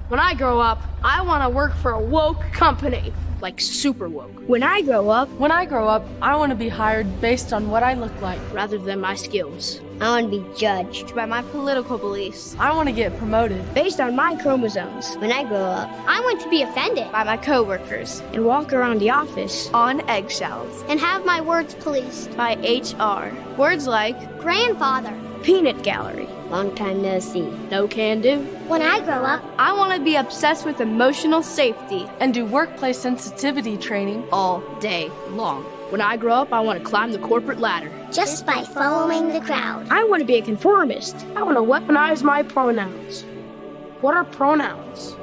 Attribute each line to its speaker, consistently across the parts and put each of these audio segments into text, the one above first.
Speaker 1: When I grow up, I want to work for a woke company, like super woke.
Speaker 2: When I grow up,
Speaker 3: I want to be hired based on what I look like,
Speaker 1: rather than my skills.
Speaker 2: I want to be judged
Speaker 1: By my political beliefs.
Speaker 3: I want to get promoted
Speaker 2: based on my chromosomes. When I grow up,
Speaker 1: I want to be offended by my coworkers
Speaker 2: and walk around the office
Speaker 1: on eggshells
Speaker 4: and have my words policed
Speaker 1: by HR. Words like
Speaker 4: grandfather,
Speaker 2: peanut gallery,
Speaker 4: long time no see,
Speaker 1: no can do.
Speaker 4: When I grow up,
Speaker 1: I want to be obsessed with emotional safety
Speaker 3: and do workplace sensitivity training
Speaker 1: all day long. When I grow up, I want to climb the corporate ladder
Speaker 4: just by following the crowd.
Speaker 2: I want to be a conformist.
Speaker 5: I want to weaponize my pronouns. What are pronouns?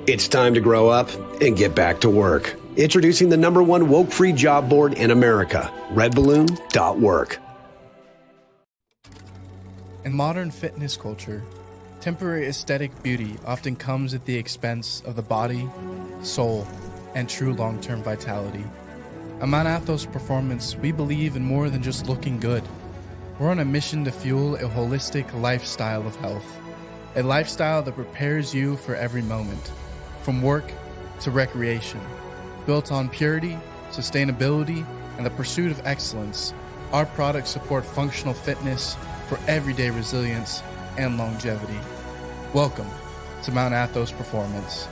Speaker 6: It's time to grow up and get back to work. Introducing the #1 woke-free job board in America, redballoon.work.
Speaker 7: In modern fitness culture, temporary aesthetic beauty often comes at the expense of the body, soul, and true long-term vitality. At Mount Athos Performance, we believe in more than just looking good. We're on a mission to fuel a holistic lifestyle of health, a lifestyle that prepares you for every moment, from work to recreation. Built on purity, sustainability, and the pursuit of excellence, our products support functional fitness for everyday resilience and longevity. Welcome to Mount Athos Performance.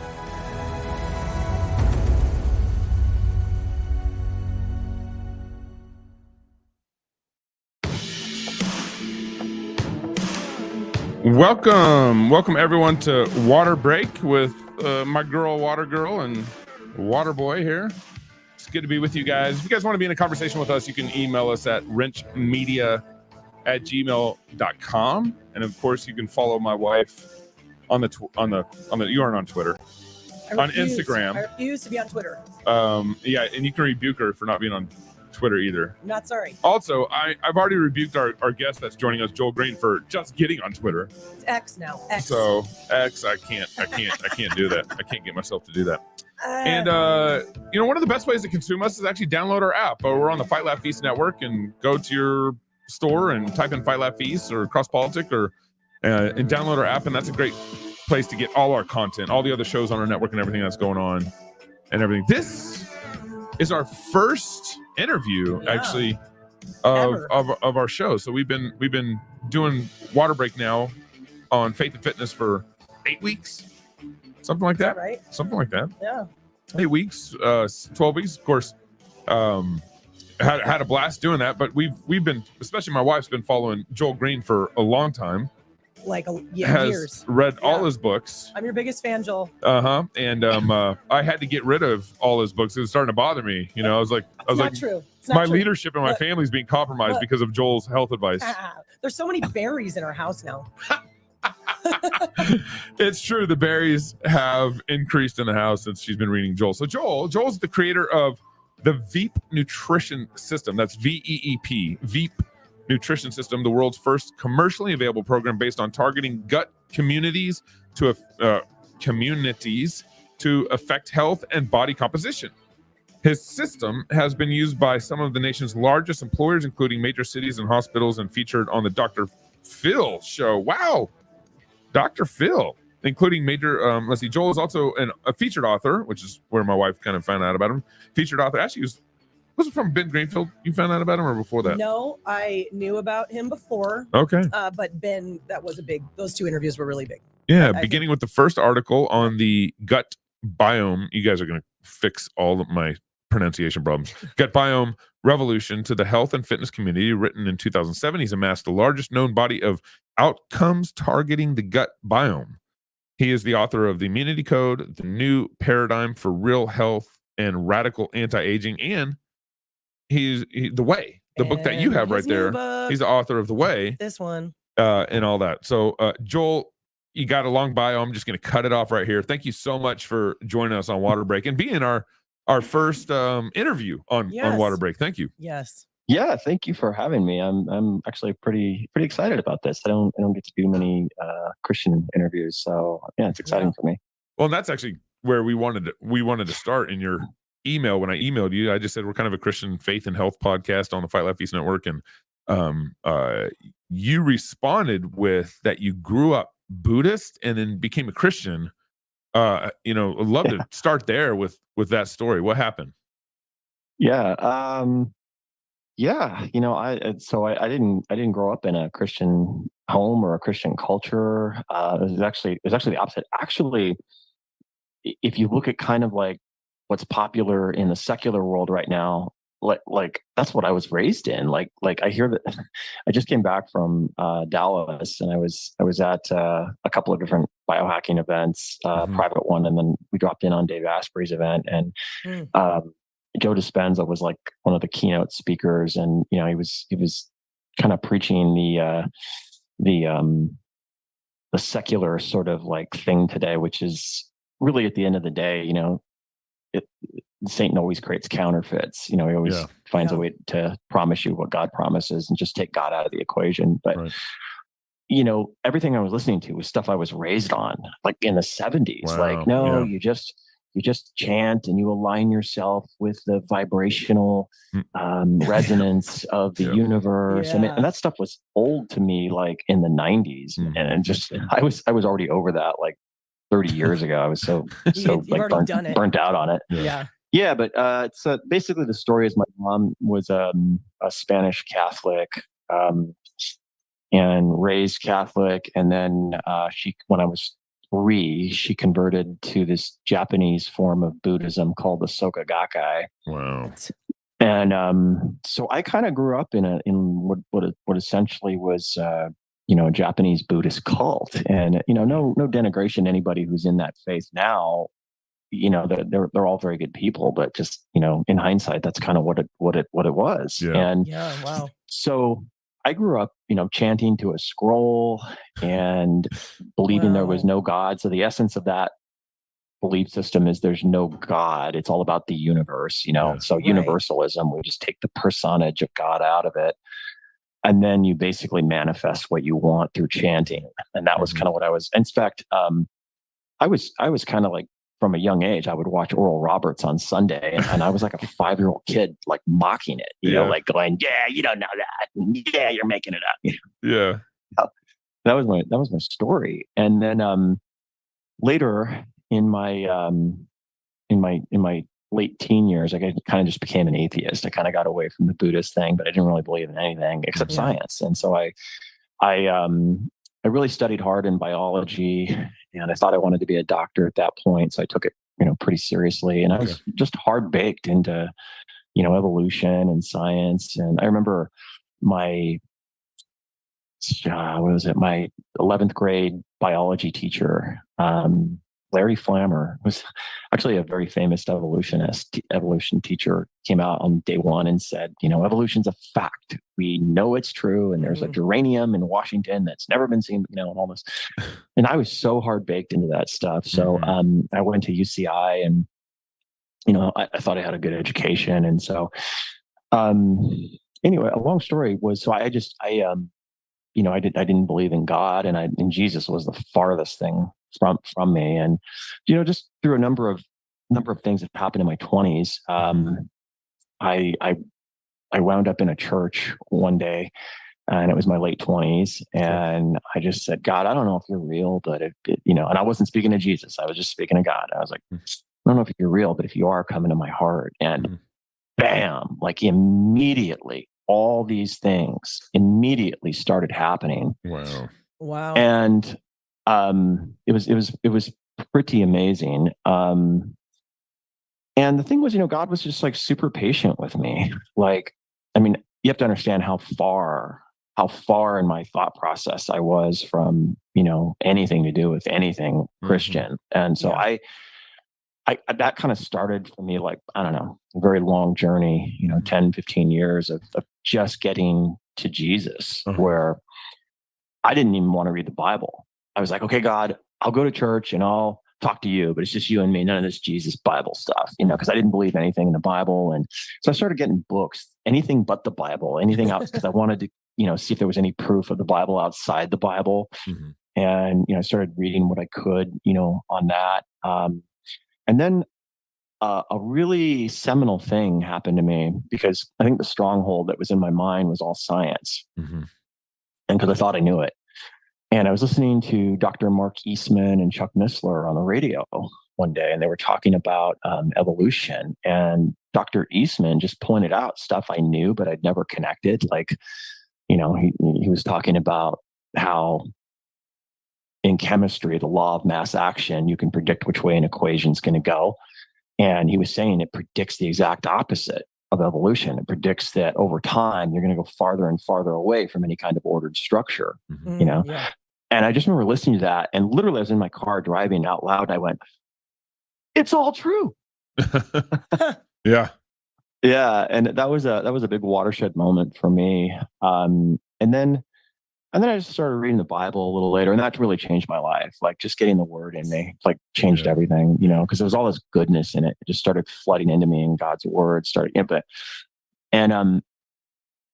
Speaker 8: Welcome everyone to Water Break with my girl, Water Girl, and Water Boy here. It's good to be with you guys. If you guys want to be in a conversation with us, you can email us at RenchMedia@gmail.com, and of course, you can follow my wife on the you aren't on Twitter, on Instagram.
Speaker 9: I refuse to be on Twitter.
Speaker 8: Yeah, and you can rebuke her for not being on Twitter either.
Speaker 9: Not sorry.
Speaker 8: Also, I've already rebuked our guest that's joining us, Joel Greene, for just getting on Twitter.
Speaker 9: It's X now. X.
Speaker 8: So X, I can't do that. I can't get myself to do that. And one of the best ways to consume us is actually download our app. We're on the Fight Laugh Feast network, and go to your store and type in Fight Laugh Feast or Cross Politic and download our app, and that's a great place to get all our content, all the other shows on our network, and everything that's going on, and everything. This is our first interview actually of our show. So we've been doing Water Break now on Faith and Fitness for 8 weeks, something like that.
Speaker 9: Right?
Speaker 8: Something like that.
Speaker 9: Yeah.
Speaker 8: 8 weeks, 12 weeks, of course. Had a blast doing that, but we've been, especially my wife's been following Joel Greene for a long time.
Speaker 9: Years.
Speaker 8: Read all his books.
Speaker 9: I'm your biggest fan, Joel.
Speaker 8: And I had to get rid of all his books. It was starting to bother me. I was like,
Speaker 9: True.
Speaker 8: My leadership and my family's being compromised because of Joel's health advice.
Speaker 9: There's so many berries in our house now.
Speaker 8: It's true. The berries have increased in the house since she's been reading Joel. So Joel's the creator of the Veep Nutrition System. That's VEEP. Veep Nutrition System, the world's first commercially available program based on targeting gut communities to affect health and body composition. His system has been used by some of the nation's largest employers, including major cities and hospitals, and featured on the Dr. Phil show. Wow, Dr. Phil, including major. Joel is also a featured author, which is where my wife kind of found out about him. Featured author. Actually, was it from Ben Greenfield? You found out about him, or before that?
Speaker 9: No, I knew about him before.
Speaker 8: Okay.
Speaker 9: But Ben, those two interviews were really big.
Speaker 8: Yeah, beginning with the first article on the gut biome. You guys are going to fix all of my pronunciation problems. Gut biome revolution to the health and fitness community, written in 2007. He's amassed the largest known body of outcomes targeting the gut biome. He is the author of The Immunity Code, The New Paradigm for Real Health and Radical Anti-Aging, and he's The Way, the book that you have right there. He's the author of The Way.
Speaker 9: This one.
Speaker 8: And all that. So, Joel, you got a long bio. I'm just going to cut it off right here. Thank you so much for joining us on Water Break and being our first interview on Water Break. Thank you.
Speaker 9: Yes.
Speaker 10: Yeah, thank you for having me. I'm actually pretty excited about this. I don't get to do many Christian interviews, so yeah, it's exciting for me.
Speaker 8: Well, and that's actually where we wanted to start. In your email, when I emailed you, I just said we're kind of a Christian faith and health podcast on the Fight Laugh Feast Network, and you responded with that you grew up Buddhist and then became a Christian. I'd love to start there with that story. What happened?
Speaker 10: Yeah. Yeah. I didn't grow up in a Christian home or a Christian culture. It was actually the opposite. Actually, if you look at kind of like what's popular in the secular world right now, like that's what I was raised in. Like I hear that I just came back from Dallas, and I was at a couple of different biohacking events, private one, and then we dropped in on Dave Asprey's event, and Joe Dispenza was like one of the keynote speakers, and he was kind of preaching the secular sort of like thing today, which is really at the end of the day, Satan always creates counterfeits. He always finds a way to promise you what God promises and just take God out of the equation. But everything I was listening to was stuff I was raised on, like in the 70s.
Speaker 8: Wow.
Speaker 10: Like, no, you just chant and you align yourself with the vibrational resonance of the universe.
Speaker 9: Yeah.
Speaker 10: And that stuff was old to me, like in the 90s. And just I was already over that, like 30 years ago. I was so like burnt out on it. Yeah, but so basically the story is my mom was a Spanish Catholic and raised Catholic, and then when I was 3, she converted to this Japanese form of Buddhism called the Soka Gakkai.
Speaker 8: Wow.
Speaker 10: And so I kind of grew up in what essentially was a Japanese Buddhist cult, and no denigration to anybody who's in that faith now. They're all very good people, but just in hindsight, that's kind of what it was.
Speaker 8: Yeah.
Speaker 10: And
Speaker 9: wow.
Speaker 10: so I grew up chanting to a scroll and believing there was no God. So the essence of that belief system is there's no God. It's all about the universe. So universalism, we just take the personage of God out of it, and then you basically manifest what you want through chanting. And that was kind of what I was. In fact, I was kind of like, from a young age, I would watch Oral Roberts on Sunday, and I was like a 5-year-old kid, like mocking it, like going, "Yeah, you don't know that. Yeah, you're making it up."
Speaker 8: Yeah,
Speaker 10: that was my story. And then later in my late teen years, I kind of just became an atheist. I kind of got away from the Buddhist thing, but I didn't really believe in anything except science. And so I really studied hard in biology, and I thought I wanted to be a doctor at that point. So I took it, pretty seriously. And I was just hard baked into, evolution and science. And I remember my 11th grade biology teacher, Larry Flammer, was actually a very famous evolution teacher, came out on day one and said, evolution's a fact. We know it's true. And there's a geranium in Washington that's never been seen, and all this. And I was so hard baked into that stuff. So I went to UCI, and, I thought I had a good education. And so anyway, a long story was, so I didn't believe in God, and Jesus was the farthest thing from me. And just through a number of things that happened in my 20s, I wound up in a church one day, and it was my late 20s, and I just said, "God, I don't know if you're real, but and I wasn't speaking to Jesus, I was just speaking to God. I was like, I don't know if you're real, but if you are, come into my heart." And bam, like immediately, all these things immediately started happening.
Speaker 9: Wow.
Speaker 10: And it was pretty amazing. And the thing was, God was just like super patient with me. Like, I mean, you have to understand how far in my thought process I was from, anything to do with anything Christian. And so I that kind of started for me, like, I don't know, a very long journey, 10, 15 years of just getting to Jesus, where I didn't even want to read the Bible. I was like, okay, God, I'll go to church and I'll talk to you, but it's just you and me, none of this Jesus Bible stuff, because I didn't believe anything in the Bible. And so I started getting books, anything but the Bible, anything else, because I wanted to, see if there was any proof of the Bible outside the Bible. And, I started reading what I could, on that. And then a really seminal thing happened to me, because I think the stronghold that was in my mind was all science. And because I thought I knew it. And I was listening to Dr. Mark Eastman and Chuck Missler on the radio one day, and they were talking about evolution. And Dr. Eastman just pointed out stuff I knew, but I'd never connected. Like, he was talking about how in chemistry, the law of mass action, you can predict which way an equation is going to go. And he was saying it predicts the exact opposite of evolution. It predicts that over time, you're going to go farther and farther away from any kind of ordered structure,
Speaker 9: Yeah.
Speaker 10: And I just remember listening to that. And literally, I was in my car driving out loud. And I went, it's all true.
Speaker 8: Yeah.
Speaker 10: Yeah. And that was a big watershed moment for me. And then I just started reading the Bible a little later, and that really changed my life. Like just getting the word in me, like changed everything, because there was all this goodness in it. It just started flooding into me, and God's word started. But then,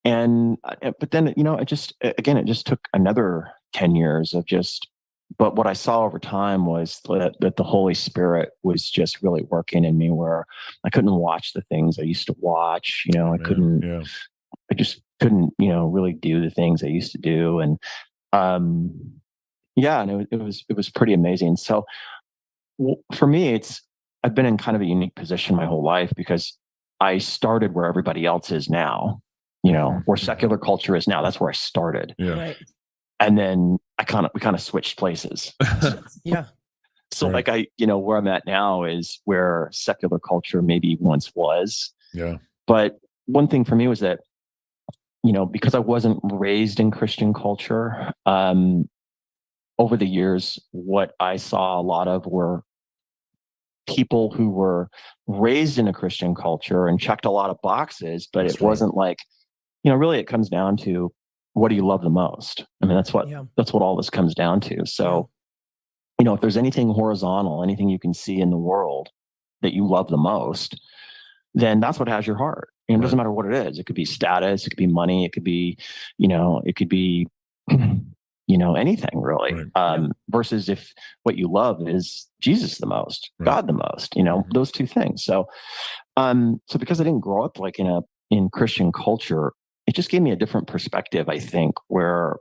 Speaker 10: it just took another 10 years of just. But what I saw over time was that the Holy Spirit was just really working in me, where I couldn't watch the things I used to watch. I just couldn't, really do the things I used to do. And, and it was pretty amazing. So for me, I've been in kind of a unique position my whole life, because I started where everybody else is now, where secular culture is now. That's where I started.
Speaker 8: Yeah.
Speaker 9: Right.
Speaker 10: And then we kind of switched places.
Speaker 9: Yeah.
Speaker 10: So where I'm at now is where secular culture maybe once was.
Speaker 8: Yeah.
Speaker 10: But one thing for me was that, because I wasn't raised in Christian culture, over the years, what I saw a lot of were people who were raised in a Christian culture and checked a lot of boxes, but it wasn't like, really it comes down to, what do you love the most? I mean, that's what all this comes down to. So, if there's anything horizontal, anything you can see in the world that you love the most, then that's what has your heart. It doesn't matter what it is. It could be status, it could be money, it could be, anything really. Versus if what you love is Jesus the most, God the most, those two things. So because I didn't grow up like in Christian culture, it just gave me a different perspective, I think, where,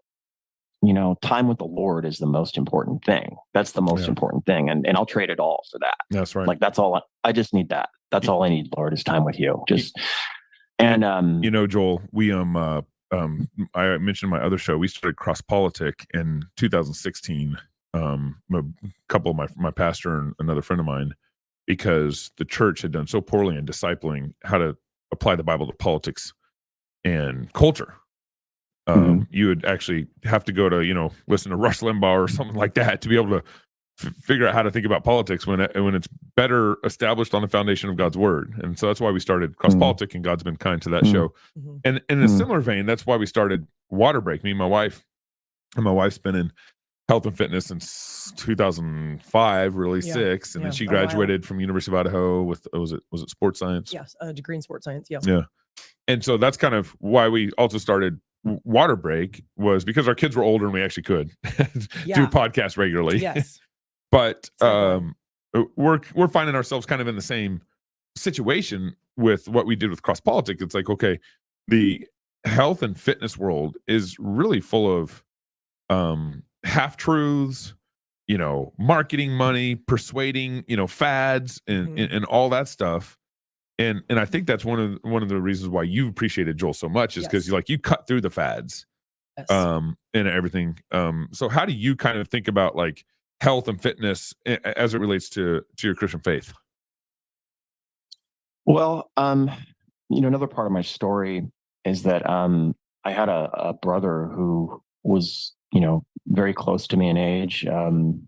Speaker 10: time with the Lord is the most important thing. That's the most important thing. And I'll trade it all for that.
Speaker 8: That's right.
Speaker 10: Like, that's all I just need that. That's all I need, Lord, is time with you.
Speaker 8: Joel, we, I mentioned in my other show, we started Cross Politic in 2016. A couple of my pastor and another friend of mine, because the church had done so poorly in discipling how to apply the Bible to politics and culture. You would actually have to go to, listen to Rush Limbaugh or something like that to be able to figure out how to think about politics when it's better established on the foundation of God's word. And so that's why we started Cross Politic, and God's been kind to that show. And in a similar vein, that's why we started Water Break. Me and my wife, wife's been in health and fitness since 2005, really six. And then she graduated from University of Idaho with, was it sports science?
Speaker 9: Yes. A degree in sports science. Yeah.
Speaker 8: Yeah. And so that's kind of why we also started Water Break, was because our kids were older and we actually could do podcasts regularly.
Speaker 9: Yes.
Speaker 8: But we're finding ourselves kind of in the same situation with what we did with Cross Politic. It's like, okay, the health and fitness world is really full of half truths, marketing money, persuading, fads, and all that stuff. And I think that's one of the reasons why you appreciated Joel so much, is because you cut through the fads, and everything. So how do you kind of think about like health and fitness as it relates to your Christian faith?
Speaker 10: Well, another part of my story is that I had a brother who was, very close to me in age, in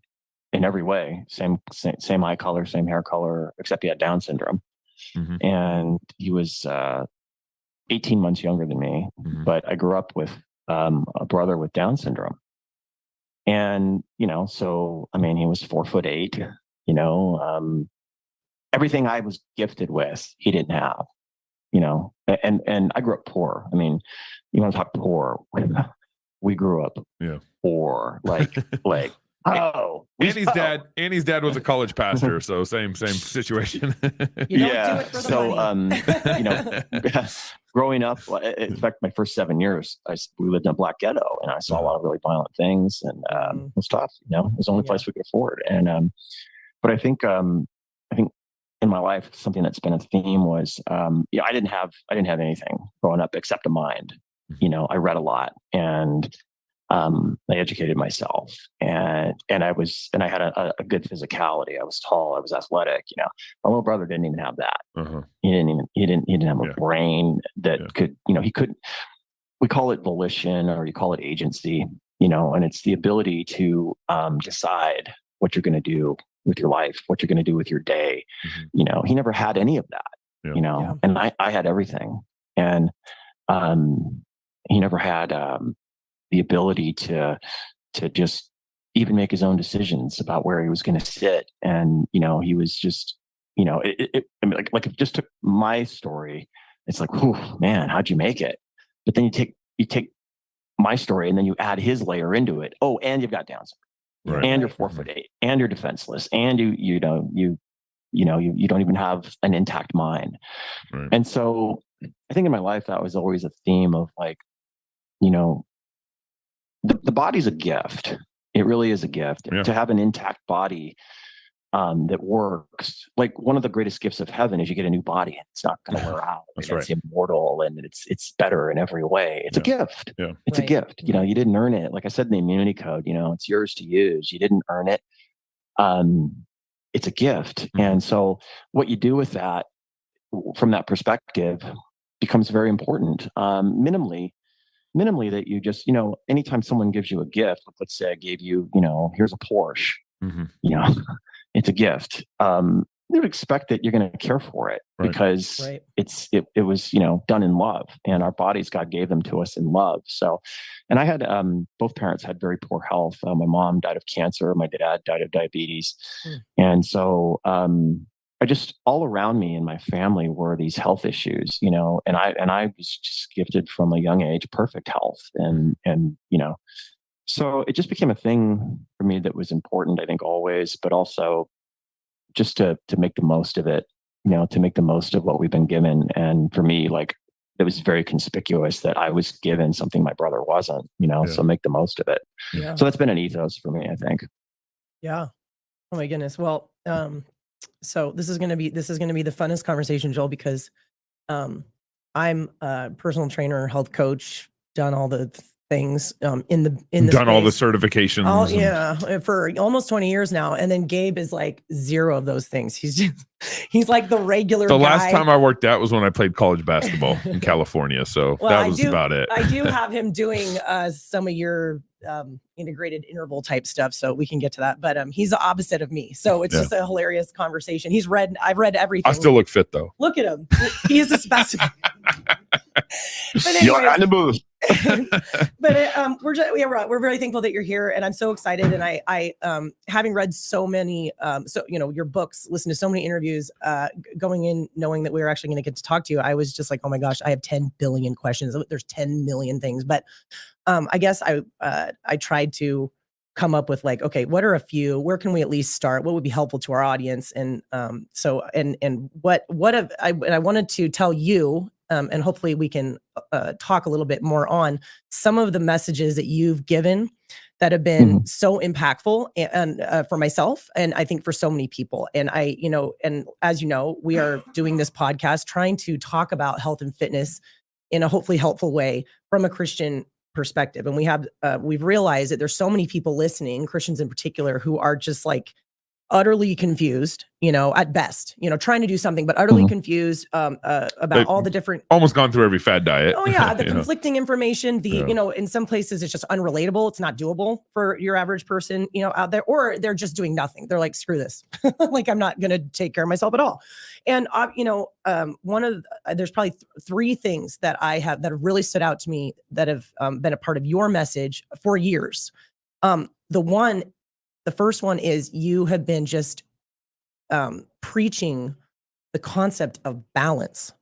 Speaker 10: every way, same eye color, same hair color, except he had Down syndrome. And he was 18 months younger than me, but I grew up with a brother with Down syndrome. And, so, I mean, he was 4'8", everything I was gifted with, he didn't have, and I grew up poor. I mean, you want to talk poor? We grew up poor, like,
Speaker 8: Annie's dad was a college pastor, so same situation.
Speaker 10: So growing up, in fact, my first 7 years, we lived in a black ghetto, and I saw a lot of really violent things, and it was tough. You know, it was the only place we could afford. And but I think in my life, something that's been a theme was, I didn't have anything growing up except a mind. You know, I read a lot, and I educated myself, and I had a good physicality. I was tall, I was athletic. You know, my little brother didn't even have that. He didn't have a brain that could, you know, he couldn't. We call it volition, or you call it agency. You know, and it's the ability to decide what you're going to do with your life, what you're going to do with your day. You know, he never had any of that. You know, and I had everything, and he never had the ability to just even make his own decisions about where he was going to sit. And, you know, he was just, you know, I mean, like if it just took my story, it's like, oh man, how'd you make it? But then you take my story and then you add his layer into it. Oh, and you've got Down syndrome, and you're 4'8", and you're defenseless, and you don't even have an intact mind. And so I think in my life, that was always a theme of like, you know, the body's a gift. It really is a gift. To have an intact body that works. Like, one of the greatest gifts of heaven is you get a new body. It's not going to wear out. It's immortal, and it's better in every way. It's a gift. It's a gift. You know, you didn't earn it. Like I said in the immunity code, you know, it's yours to use. You didn't earn it. It's a gift. And so what you do with that, from that perspective, becomes very important. Minimally, that you just, you know, anytime someone gives you a gift, let's say I gave you, you know, here's a Porsche, you know, it's a gift. They would expect that you're going to care for it because it was, you know, done in love, and our bodies, God gave them to us in love. So, and I had, both parents had very poor health. My mom died of cancer. My dad died of diabetes. And so, I just, all around me in my family were these health issues, you know, and I was just gifted from a young age, perfect health. And, you know, so it just became a thing for me that was important, I think, always, but also just to make the most of it, you know, to make the most of what we've been given. And for me, like, it was very conspicuous that I was given something my brother wasn't, you know, so make the most of it. So that's been an ethos for me, I think.
Speaker 9: Yeah. Oh my goodness. Well, so this is going to be the funnest conversation, Joel, because I'm a personal trainer, health coach, done all the things in the
Speaker 8: done all the certifications.
Speaker 9: For almost 20 years now. And then Gabe is like zero of those things. He's like the regular guy.
Speaker 8: Last time I worked out was when I played college basketball in California. So that was about it.
Speaker 9: I do have him doing some of your integrated interval type stuff, so we can get to that. But he's the opposite of me, so it's just a hilarious conversation. I've read everything.
Speaker 8: I still look fit though.
Speaker 9: Look at him. He is a specimen. But anyway, but we're very thankful that you're here, and I'm so excited. And I having read so many, so you know, your books, listened to so many interviews, going in knowing that we were actually going to get to talk to you, I was just like, oh my gosh, I have 10 billion questions. There's 10 million things, but I guess I tried to come up with like, okay, what are a few? Where can we at least start? What would be helpful to our audience? And what I wanted to tell you. And hopefully we can talk a little bit more on some of the messages that you've given that have been so impactful and for myself, and I think for so many people. And and as you know, we are doing this podcast trying to talk about health and fitness in a hopefully helpful way from a Christian perspective. And we've realized that there's so many people listening, Christians in particular, who are just like utterly confused, you know, at best, you know, trying to do something, but utterly confused about all the different,
Speaker 8: almost gone through every fad diet.
Speaker 9: Oh yeah. The conflicting information, you know, in some places it's just unrelatable. It's not doable for your average person, you know, out there, or they're just doing nothing. They're like, screw this. Like, I'm not going to take care of myself at all. And, there's probably three things that have really stood out to me that have been a part of your message for years. The first one is you have been just preaching the concept of balance,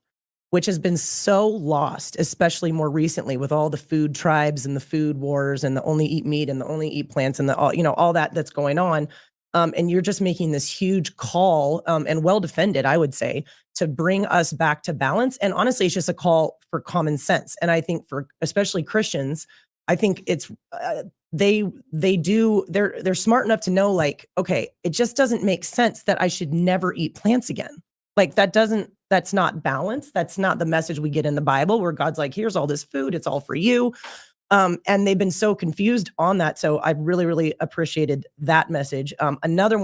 Speaker 9: which has been so lost, especially more recently with all the food tribes and the food wars and the only eat meat and the only eat plants and all that that's going on. And you're just making this huge call, and well defended, I would say, to bring us back to balance. And honestly, it's just a call for common sense. And I think for especially Christians, I think it's they're smart enough to know, like, okay, it just doesn't make sense that I should never eat plants again. Like that's not balance. That's not the message we get in the Bible, where God's like, here's all this food, it's all for you. And they've been so confused on that. So I really, really appreciated that message. Another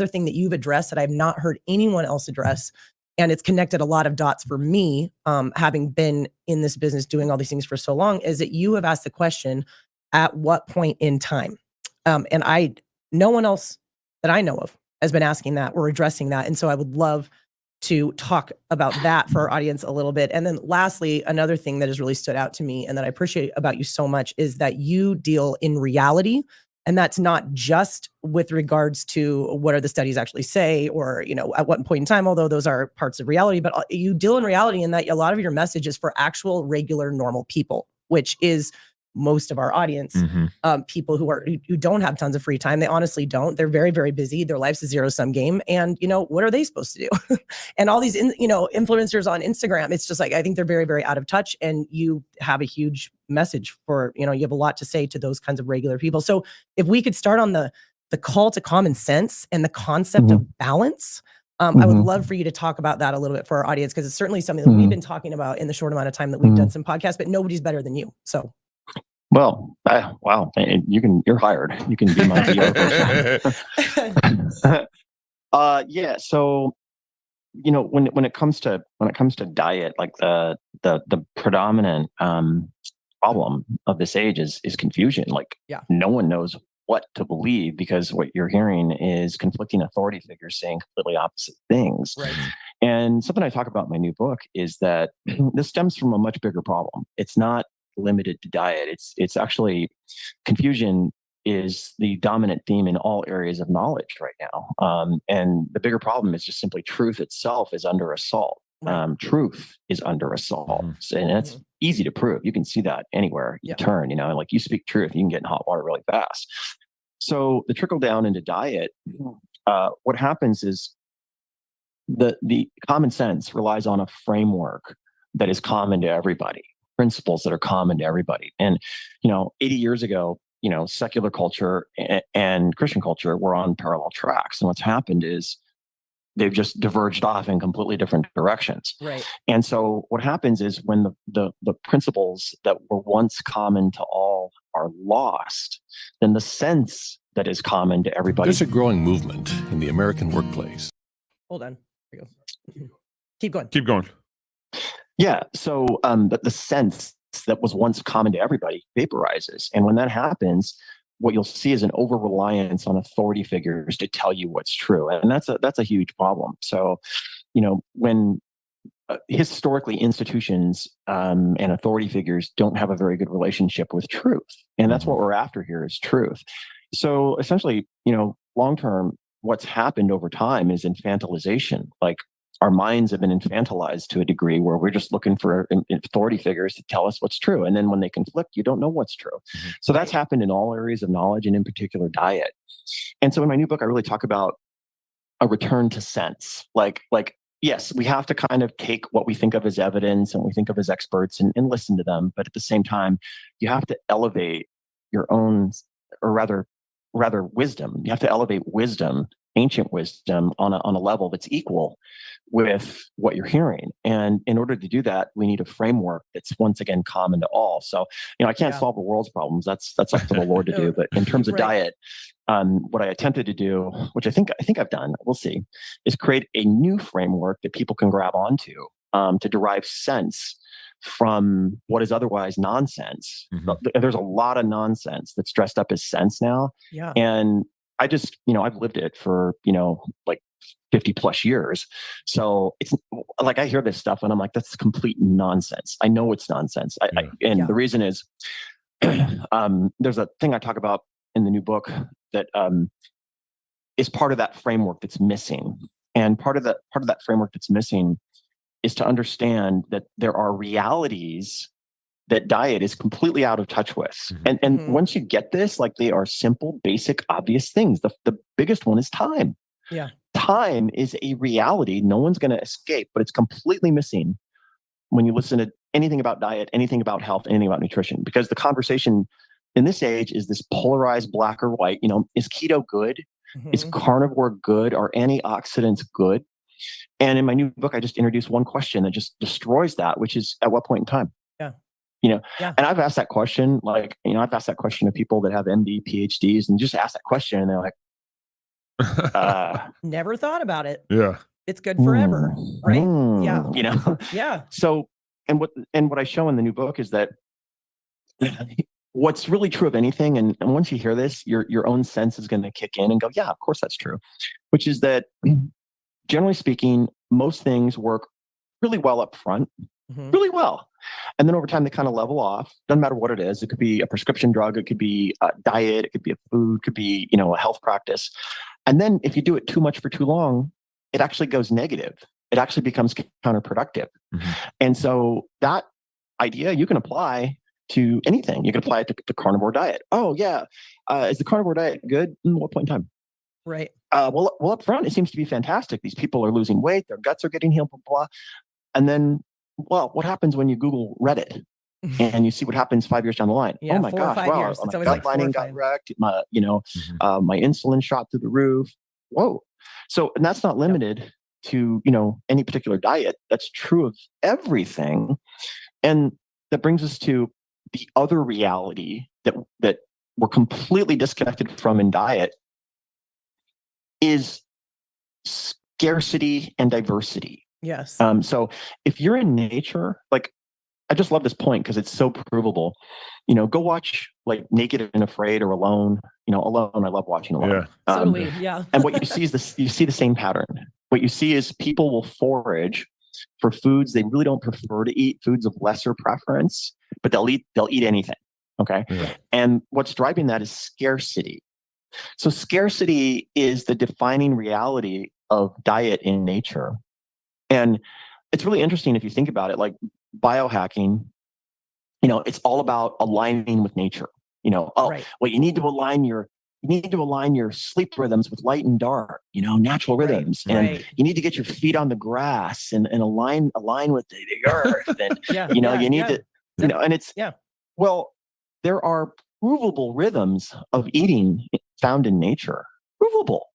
Speaker 9: thing that you've addressed that I've not heard anyone else address, and it's connected a lot of dots for me, having been in this business doing all these things for so long, is that you have asked the question, at what point in time? And no one else that I know of has been asking that or addressing that. And so I would love to talk about that for our audience a little bit. And then lastly, another thing that has really stood out to me and that I appreciate about you so much is that you deal in reality. And that's not just with regards to what are the studies actually say, or, at what point in time, although those are parts of reality, but you deal in reality in that a lot of your message is for actual, regular, normal people, which is most of our audience, people who don't have tons of free time. They honestly don't. They're very, very busy. Their life's a zero-sum game. And, what are they supposed to do? And all these, influencers on Instagram, it's just like, I think they're very, very out of touch. And you have a huge message for, you have a lot to say to those kinds of regular people. So if we could start on the call to common sense and the concept of balance, I would love for you to talk about that a little bit for our audience, because it's certainly something that we've been talking about in the short amount of time that we've done some podcasts, but nobody's better than you. So.
Speaker 10: Well, wow, you're hired. You can be my PR person. Yeah. So, when it comes to diet, like the predominant problem of this age is confusion. Like, no one knows what to believe, because what you're hearing is conflicting authority figures saying completely opposite things.
Speaker 9: Right.
Speaker 10: And something I talk about in my new book is that this stems from a much bigger problem. It's not limited to diet. It's actually, confusion is the dominant theme in all areas of knowledge right now. And the bigger problem is just simply truth itself is under assault. Truth is under assault. And it's easy to prove. You can see that anywhere you turn, like you speak truth, you can get in hot water really fast. So the trickle down into diet, what happens is the common sense relies on a framework that is common to everybody, principles that are common to everybody. And, 80 years ago, secular culture and Christian culture were on parallel tracks. And what's happened is they've just diverged off in completely different directions.
Speaker 9: Right.
Speaker 10: And so what happens is when the principles that were once common to all are lost, then the sense that is common to everybody.
Speaker 11: There's a growing movement in the American workplace.
Speaker 9: Hold on. Here we go. Keep going.
Speaker 8: Keep going.
Speaker 10: Yeah. So the sense that was once common to everybody vaporizes. And when that happens, what you'll see is an over-reliance on authority figures to tell you what's true. And that's a huge problem. So, when historically institutions and authority figures don't have a very good relationship with truth. And that's what we're after here is truth. So essentially, long-term, what's happened over time is infantilization. Like, our minds have been infantilized to a degree where we're just looking for authority figures to tell us what's true. And then when they conflict, you don't know what's true. So that's happened in all areas of knowledge, and in particular diet. And so in my new book, I really talk about a return to sense. Like, yes, we have to kind of take what we think of as evidence and we think of as experts and listen to them. But at the same time, you have to elevate your own, or rather wisdom. You have to elevate wisdom, ancient wisdom, on a level that's equal with what you're hearing. And in order to do that, we need a framework that's once again common to all. So, I can't solve the world's problems. That's up to the Lord to do. But in terms of diet, what I attempted to do, which I think I've done, we'll see, is create a new framework that people can grab onto to derive sense from what is otherwise nonsense. There's a lot of nonsense that's dressed up as sense now.
Speaker 9: Yeah.
Speaker 10: And I just, I've lived it for, like 50 plus years. So it's like, I hear this stuff and I'm like, that's complete nonsense. I know it's nonsense. The reason is, there's a thing I talk about in the new book that is part of that framework that's missing. And part of that framework that's missing is to understand that there are realities that diet is completely out of touch with. And once you get this, like, they are simple, basic, obvious things. The biggest one is time.
Speaker 9: Yeah.
Speaker 10: Time is a reality no one's going to escape, but it's completely missing when you listen to anything about diet, anything about health, anything about nutrition, because the conversation in this age is this polarized black or white. Is keto good? Is carnivore good? Are antioxidants good? And in my new book, I just introduced one question that just destroys that, which is, at what point in time?
Speaker 9: Yeah.
Speaker 10: And I've asked that question, I've asked that question to people that have MD, PhDs, and just ask that question, and they're like,
Speaker 9: never thought about it.
Speaker 8: Yeah.
Speaker 9: It's good forever, right? Yeah.
Speaker 10: Yeah. So, and what I show in the new book is that what's really true of anything, and once you hear this, your own sense is going to kick in and go, yeah, of course that's true, which is that generally speaking, most things work really well up front, really well. And then over time, they kind of level off. Doesn't matter what it is. It could be a prescription drug. It could be a diet. It could be a food. It could be, a health practice. And then if you do it too much for too long, it actually goes negative. It actually becomes counterproductive. And so that idea you can apply to anything. You can apply it to the carnivore diet. Oh, yeah. Is the carnivore diet good? What point in time?
Speaker 9: Right.
Speaker 10: Well, up front, it seems to be fantastic. These people are losing weight. Their guts are getting healed, blah, blah. And then, what happens when you Google Reddit and you see what happens 5 years down the line?
Speaker 9: Yeah,
Speaker 10: oh my
Speaker 9: 4 or
Speaker 10: gosh,
Speaker 9: 5
Speaker 10: wow,
Speaker 9: years.
Speaker 10: my
Speaker 9: It's always
Speaker 10: gut
Speaker 9: like 4 or
Speaker 10: lining got
Speaker 9: 5.
Speaker 10: wrecked. My insulin shot through the roof. Whoa. So, and that's not limited to, any particular diet. That's true of everything. And that brings us to the other reality that we're completely disconnected from in diet is scarcity and diversity.
Speaker 9: Yes.
Speaker 10: So if you're in nature, I just love this point because it's so provable. Go watch Naked and Afraid or Alone. Alone, I love watching Alone.
Speaker 8: Yeah.
Speaker 9: So do we. Yeah.
Speaker 10: And what you see is you see the same pattern. What you see is people will forage for foods they really don't prefer to eat, foods of lesser preference, but they'll eat anything. Okay.
Speaker 8: Yeah.
Speaker 10: And what's driving that is scarcity. So scarcity is the defining reality of diet in nature. And it's really interesting if you think about it, like biohacking, it's all about aligning with nature.
Speaker 9: Right.
Speaker 10: Well, you need to align your sleep rhythms with light and dark, natural rhythms. And you need to get your feet on the grass and align with the earth. And, you need to, and it's, well, there are provable rhythms of eating found in nature. Provable.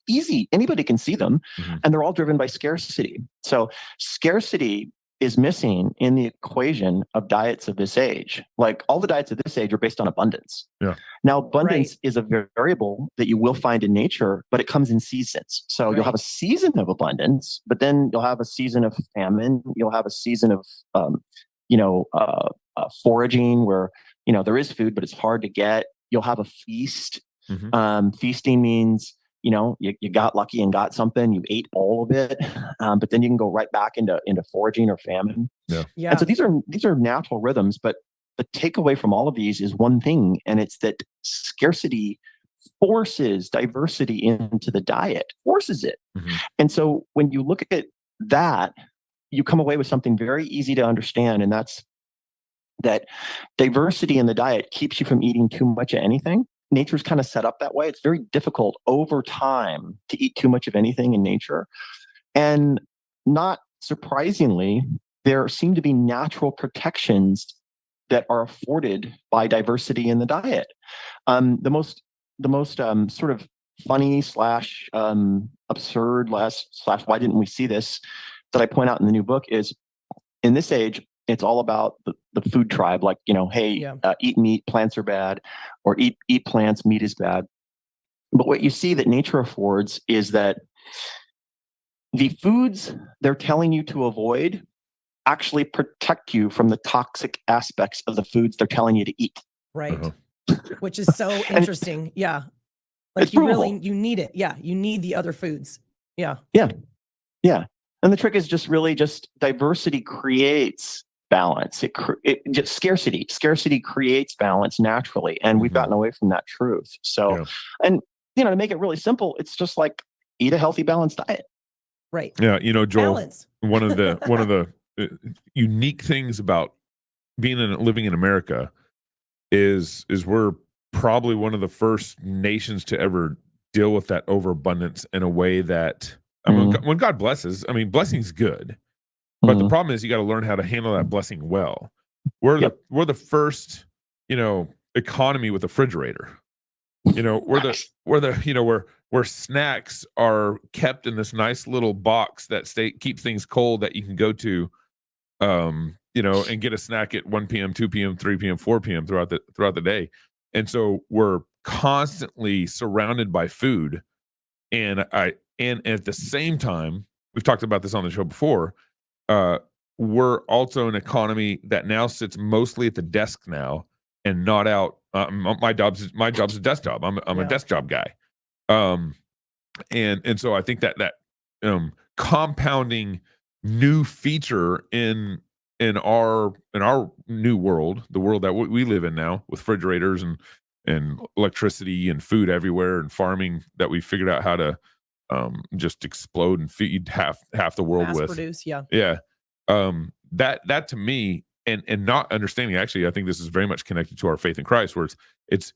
Speaker 10: Easy. Anybody can see them. And they're all driven by scarcity. So scarcity is missing in the equation of diets of this age. All the diets of this age are based on abundance.
Speaker 8: Yeah.
Speaker 10: Now, abundance is a variable that you will find in nature, but it comes in seasons. So you'll have a season of abundance, but then you'll have a season of famine. You'll have a season of, foraging where, there is food, but it's hard to get. You'll have a feast. Feasting means, you got lucky and got something, you ate all of it, but then you can go right back into foraging or famine.
Speaker 9: Yeah.
Speaker 10: And so these are natural rhythms, but the takeaway from all of these is one thing, and it's that scarcity forces diversity into the diet, forces it. And so when you look at that, you come away with something very easy to understand, and that's that diversity in the diet keeps you from eating too much of anything. Nature's kind of set up that way. It's very difficult over time to eat too much of anything in nature. And not surprisingly, there seem to be natural protections that are afforded by diversity in the diet. The most sort of funny slash absurd slash why didn't we see this that I point out in the new book is in this age, it's all about the food tribe, eat meat, plants are bad, or eat plants, meat is bad. But what you see that nature affords is that the foods they're telling you to avoid actually protect you from the toxic aspects of the foods they're telling you to eat.
Speaker 9: Right. Which is so interesting. Yeah. You need it. Yeah. You need the other foods. Yeah.
Speaker 10: Yeah. Yeah. And the trick is just diversity creates balance. Scarcity creates balance naturally. And we've gotten away from that truth. So, and to make it really simple, it's just eat a healthy, balanced diet.
Speaker 9: Right.
Speaker 8: Yeah. Joel,
Speaker 9: balance.
Speaker 8: one of the unique things about living in America is we're probably one of the first nations to ever deal with that overabundance in a way that, I mean, when God blesses, I mean, blessing's good, but the problem is you got to learn how to handle that blessing well. We're the first, economy with a refrigerator. Where snacks are kept in this nice little box that keep things cold that you can go to, and get a snack at 1 p.m., 2 p.m., 3 p.m., 4 p.m. throughout the day. And so we're constantly surrounded by food. And at the same time, we've talked about this on the show before, we're also an economy that now sits mostly at the desk now and not out. My job's a desk job. I'm a desk job guy. And so I think that compounding new feature in our new world, the world that we live in now, with refrigerators and electricity and food everywhere and farming that we figured out how to just explode and feed half the world
Speaker 9: Mass
Speaker 8: with.
Speaker 9: produce, yeah.
Speaker 8: That to me, and not understanding, actually, I think this is very much connected to our faith in Christ, where it's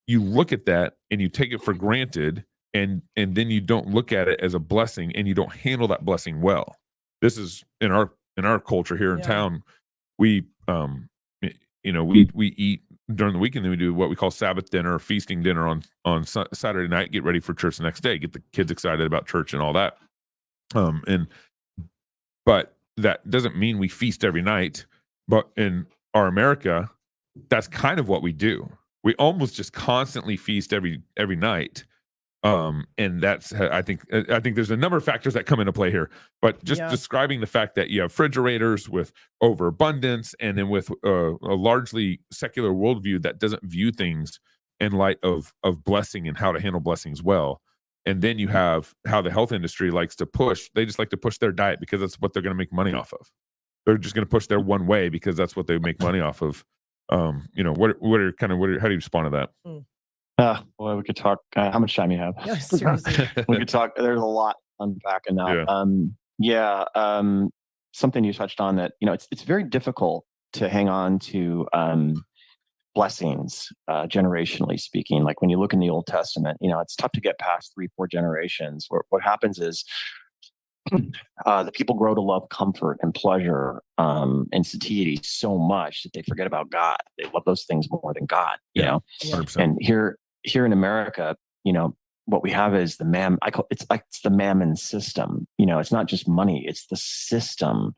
Speaker 8: you look at that and you take it for granted, and then you don't look at it as a blessing, and you don't handle that blessing well. This is in our culture here in town. We we eat during the weekend, then we do what we call Sabbath dinner or feasting dinner on Saturday night, get ready for church the next day, get the kids excited about church and all that. But that doesn't mean we feast every night. But in our America, that's kind of what we do. We almost just constantly feast every night. And that's, I think there's a number of factors that come into play here, but just describing the fact that you have refrigerators with overabundance, and then with a largely secular worldview that doesn't view things in light of blessing and how to handle blessings well. And then you have how the health industry likes to push. They just like to push their diet because that's what they're going to make money off of. They're just going to push their one way because that's what they make money off of. How do you respond to that?
Speaker 10: Well, we could talk. How much time you have?
Speaker 9: Yeah, seriously.
Speaker 10: We could talk. There's a lot unpacking that. Something you touched on that, it's very difficult to hang on to blessings, generationally speaking. Like when you look in the Old Testament, it's tough to get past 3-4 generations. What happens is the people grow to love comfort and pleasure and satiety so much that they forget about God. They love those things more than God.
Speaker 8: 100%.
Speaker 10: And here in America, what we have is it's the mammon system. It's not just money; it's the system,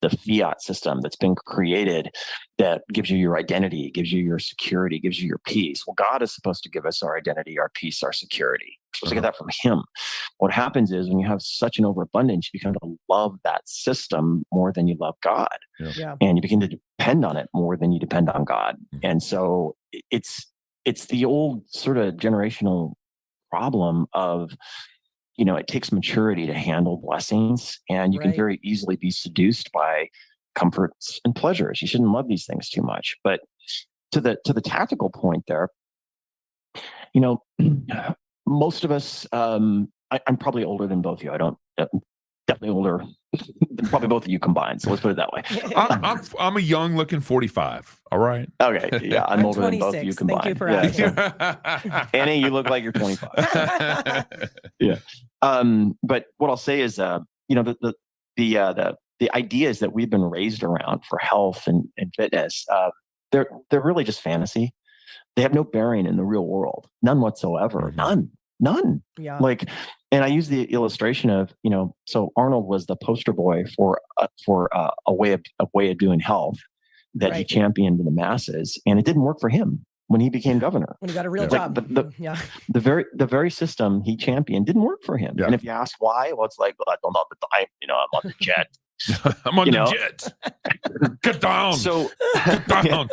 Speaker 10: the fiat system that's been created that gives you your identity, gives you your security, gives you your peace. Well, God is supposed to give us our identity, our peace, our security. We're supposed to get that from Him. What happens is when you have such an overabundance, you begin to love that system more than you love God. And you begin to depend on it more than you depend on God. And so it's the old sort of generational problem of, it takes maturity to handle blessings, and you can very easily be seduced by comforts and pleasures. You shouldn't love these things too much. But to the tactical point there, most of us, I'm probably older than both of you. I don't, definitely older than probably both of you combined. So let's put it that way.
Speaker 8: I'm a young looking 45. All right.
Speaker 10: Okay. Yeah. I'm older than both of you combined.
Speaker 9: Thank you for asking.
Speaker 10: Annie, you look like you're 25. Yeah. But what I'll say is, the ideas that we've been raised around for health and fitness, they're really just fantasy. They have no bearing in the real world. None whatsoever. None. Yeah. And I use the illustration of, so Arnold was the poster boy for a way of doing health that he championed in the masses, and it didn't work for him when he became governor.
Speaker 9: When he got a real job.
Speaker 10: The very system he championed didn't work for him. Yeah. And if you ask why, well, it's like, well, I don't know the time, I'm on the jet.
Speaker 8: I'm on the jet. Get down. So get down.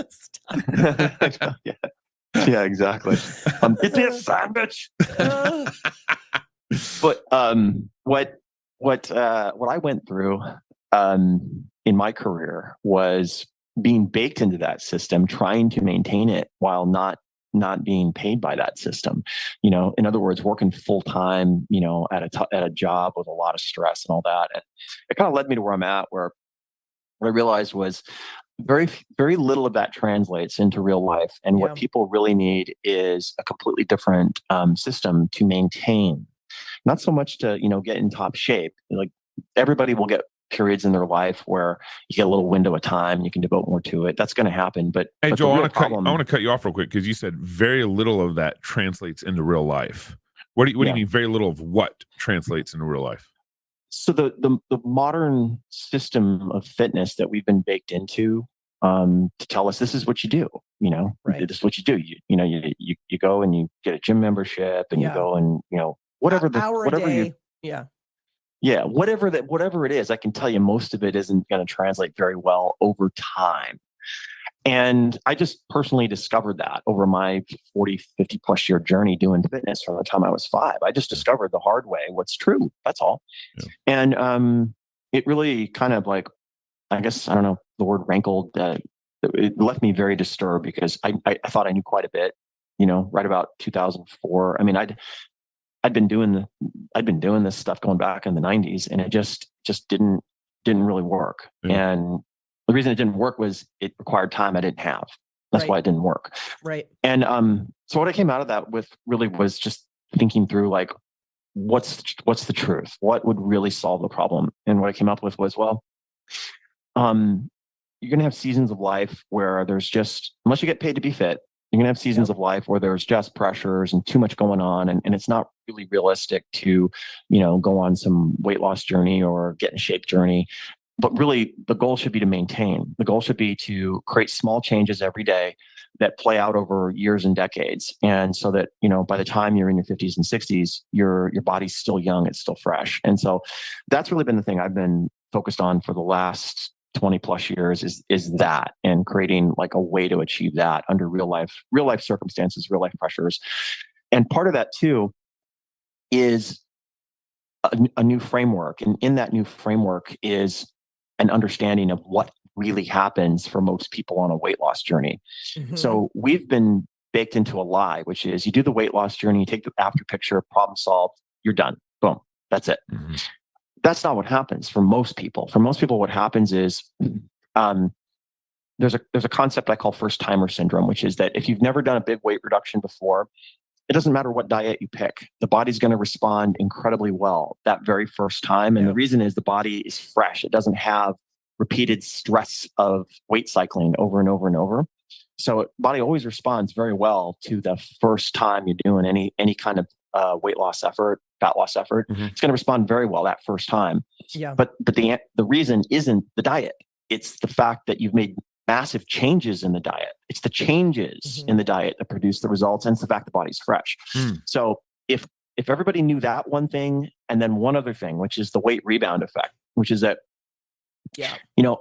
Speaker 10: Yeah, exactly. Get me a sandwich. But what I went through in my career was being baked into that system, trying to maintain it while not being paid by that system. In other words, working full time, at a job with a lot of stress and all that. And it kind of led me to where I'm at, where what I realized was very little of that translates into real life. And what people really need is a completely different system to maintain, not so much to, get in top shape. Like everybody will get periods in their life where you get a little window of time, you can devote more to it. That's going to happen. But
Speaker 8: hey,
Speaker 10: but
Speaker 8: Joel, I
Speaker 10: problem,
Speaker 8: want to cut you off real quick because you said very little of that translates into real life. What do you mean very little of what translates into real life?
Speaker 10: So the modern system of fitness that we've been baked into to tell us this is what you do,
Speaker 9: right.
Speaker 10: This is what you do. You go and you get a gym membership and you go and, whatever it is, I can tell you most of it isn't going to translate very well over time. And I just personally discovered that over my 40, 50 plus year journey doing fitness from the time I was 5. I just discovered the hard way what's true. That's all. Yeah. And it really kind of like, I guess, I don't know, the word rankled. It left me very disturbed because I thought I knew quite a bit, right about 2004. I mean, I'd been doing this stuff going back in the 90s, and it just didn't really work. Yeah. And the reason it didn't work was it required time I didn't have. That's why it didn't work.
Speaker 9: Right.
Speaker 10: And so what I came out of that with really was just thinking through like, what's the truth? What would really solve the problem? And what I came up with was, well, you're going to have seasons of life where there's just, unless you get paid to be fit, you're going to have seasons of life where there's just pressures and too much going on. And it's not really realistic to, go on some weight loss journey or get in shape journey. But really, the goal should be to maintain. The goal should be to create small changes every day that play out over years and decades. And so that, by the time you're in your 50s and 60s, your body's still young, it's still fresh. And so that's really been the thing I've been focused on for the last 20 plus years is that, and creating like a way to achieve that under real life circumstances, real life pressures. And part of that too is a new framework. And in that new framework is an understanding of what really happens for most people on a weight loss journey. Mm-hmm. So we've been baked into a lie, which is you do the weight loss journey, you take the after picture, problem solved, you're done. Boom. That's it. Mm-hmm. That's not what happens for most people. For most people, what happens is there's a concept I call first timer syndrome, which is that if you've never done a big weight reduction before, it doesn't matter what diet you pick. The body's going to respond incredibly well that very first time. And the reason is the body is fresh. It doesn't have repeated stress of weight cycling over and over and over. So the body always responds very well to the first time you're doing any kind of weight loss effort, fat loss effort. Mm-hmm. It's going to respond very well that first time. Yeah. But the reason isn't the diet. It's the fact that you've made massive changes in the diet. It's the changes in the diet that produce the results, and it's the fact the body's fresh. So if everybody knew that one thing, and then one other thing, which is the weight rebound effect, which is that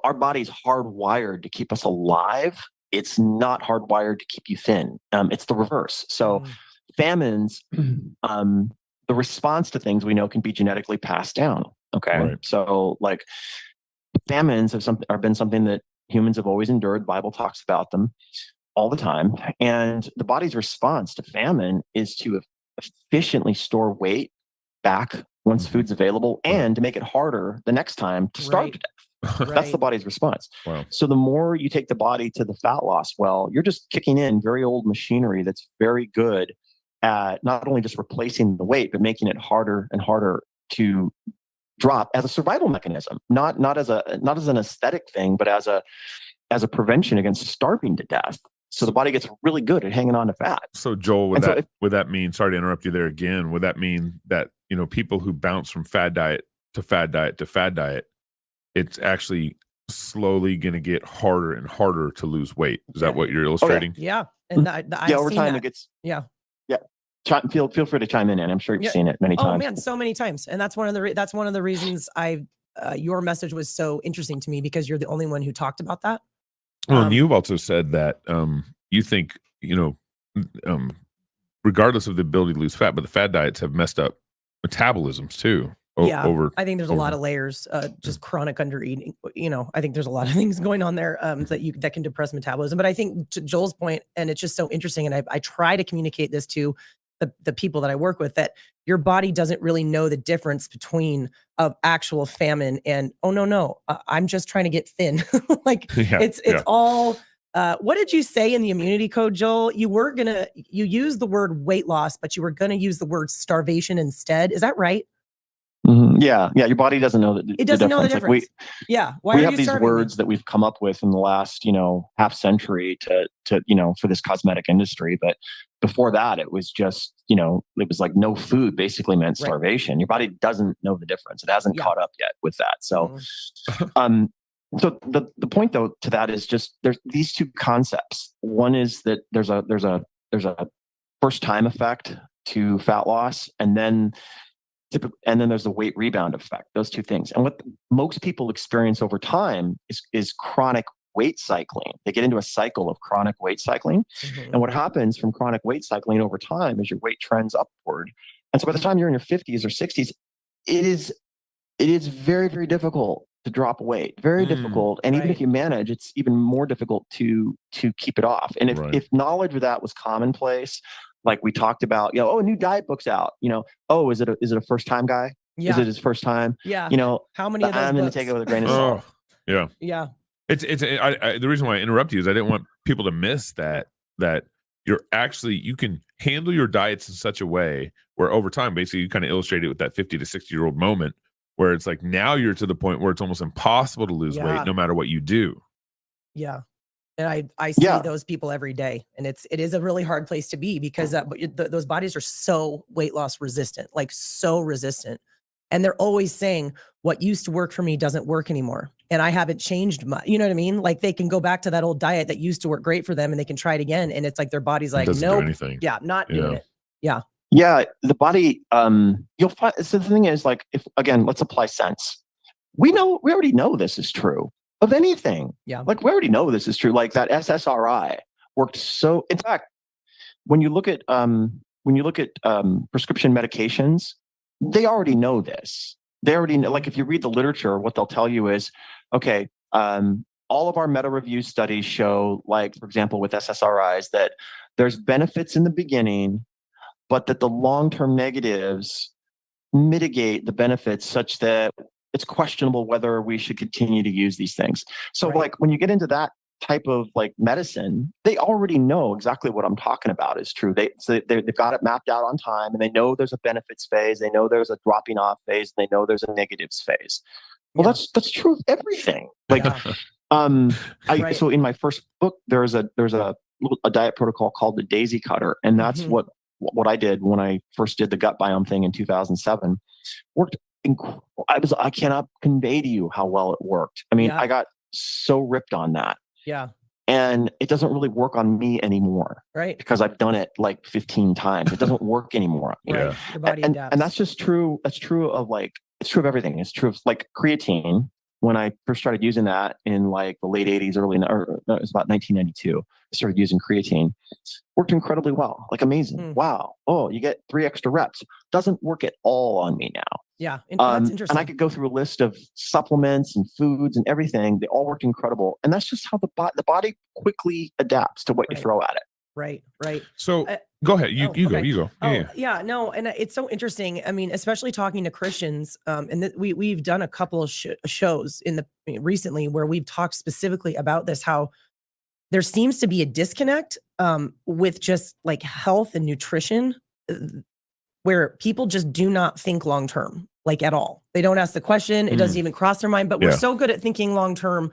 Speaker 10: our body's hardwired to keep us alive. It's not hardwired to keep you thin. It's the reverse. So famines, the response to things we know can be genetically passed down. Okay. Right. So like famines have been something that humans have always endured. The Bible talks about them all the time. And the body's response to famine is to efficiently store weight back once food's available and to make it harder the next time to starve to death. Right. That's the body's response. Wow. So the more you take the body to the fat loss, well, you're just kicking in very old machinery that's very good at not only just replacing the weight, but making it harder and harder to drop as a survival mechanism, not as an aesthetic thing, but as a prevention against starving to death. So the body gets really good at hanging on to fat.
Speaker 8: So Joel, would that mean, sorry to interrupt you there again, would that mean that, people who bounce from fad diet to fad diet to fad diet, it's actually slowly going to get harder and harder to lose weight? Is that what you're illustrating?
Speaker 9: Okay. Yeah. And
Speaker 10: over time it gets, feel free to chime in, and I'm sure you've seen it many times.
Speaker 9: Oh man, so many times. And that's one of the reasons your message was so interesting to me, because you're the only one who talked about that.
Speaker 8: Well, and you've also said that you think, regardless of the ability to lose fat, but the fad diets have messed up metabolisms too.
Speaker 9: I think there's a lot of layers, just chronic undereating. I think there's a lot of things going on there that can depress metabolism. But I think to Joel's point, and it's just so interesting, and I try to communicate this to the people that I work with, that your body doesn't really know the difference between actual famine and, oh, no, I'm just trying to get thin. Like it's all, what did you say in the immunity code, Joel? You used the word weight loss, but you were going to use the word starvation instead. Is that right?
Speaker 10: Mm-hmm. Yeah. Your body doesn't know that.
Speaker 9: It doesn't know the difference.
Speaker 10: Why we have these words that we've come up with in the last, half century to for this cosmetic industry. But before that, it was just, it was like no food basically meant starvation. Right. Your body doesn't know the difference. It hasn't caught up yet with that. So, so the point though to that is just there's these two concepts. One is that there's a first time effect to fat loss, and then there's the weight rebound effect, those two things. And what most people experience over time is chronic weight cycling. They get into a cycle of chronic weight cycling. Mm-hmm. And what happens from chronic weight cycling over time is your weight trends upward. And so by the time you're in your 50s or 60s, it is very, very difficult to drop weight, very difficult. And even if you manage, it's even more difficult to keep it off. And if knowledge of that was commonplace, like we talked about, a new diet book's out, is it a first time guy? Yeah. Is it his first time?
Speaker 9: Yeah.
Speaker 10: How many of those I'm going to take it with a grain of salt.
Speaker 8: Yeah.
Speaker 9: Yeah.
Speaker 8: It's the reason why I interrupt you is I didn't want people to miss that you can handle your diets in such a way where over time, basically you kind of illustrate it with that 50 to 60-year-old moment where it's like, now you're to the point where it's almost impossible to lose weight no matter what you do.
Speaker 9: Yeah. And I see those people every day, and it is a really hard place to be because those bodies are so weight loss resistant, like so resistant. And they're always saying what used to work for me doesn't work anymore. And I haven't changed much. You know what I mean? Like they can go back to that old diet that used to work great for them and they can try it again. And it's like their body's like, nope. Not doing it. Yeah.
Speaker 10: Yeah. The body, you'll find, so the thing is like, let's apply sense. We already know this is true. Of anything. Yeah. Like we already know this is true. Like that SSRI worked so, in fact, when you look at prescription medications, they already know this. They already know, like if you read the literature, what they'll tell you is, okay, all of our meta review studies show, like, for example, with SSRIs, that there's benefits in the beginning, but that the long-term negatives mitigate the benefits such that it's questionable whether we should continue to use these things. So like when you get into that type of like medicine, they already know exactly what I'm talking about is true. They've got it mapped out on time, and they know there's a benefits phase. They know there's a dropping off phase. And they know there's a negatives phase. Well, that's true of everything. Like, so in my first book, there's a diet protocol called the Daisy Cutter. And that's what I did when I first did the gut biome thing in 2007. Worked incredible. I cannot convey to you how well it worked. I mean, I got so ripped on that.
Speaker 9: Yeah.
Speaker 10: And it doesn't really work on me anymore.
Speaker 9: Right.
Speaker 10: Because I've done it like 15 times. It doesn't work anymore.
Speaker 9: Right. Your body adapts.
Speaker 10: And that's just true. That's true of it's true of everything. It's true of like creatine. When I first started using that in like the late 80s, it was about 1992. I started using creatine. Worked incredibly well, like amazing. Wow. Oh, you get 3 extra reps. Doesn't work at all on me now.
Speaker 9: Yeah. That's interesting.
Speaker 10: And I could go through a list of supplements and foods and everything. They all worked incredible. And that's just how the body quickly adapts to what you throw at it.
Speaker 9: Right.
Speaker 8: So go ahead. You go.
Speaker 9: Yeah. No. And it's so interesting. I mean, especially talking to Christians, and we've done a couple of shows recently where we've talked specifically about this, how there seems to be a disconnect with just like health and nutrition, where people just do not think long term, like at all. They don't ask the question. It doesn't even cross their mind. But we're so good at thinking long term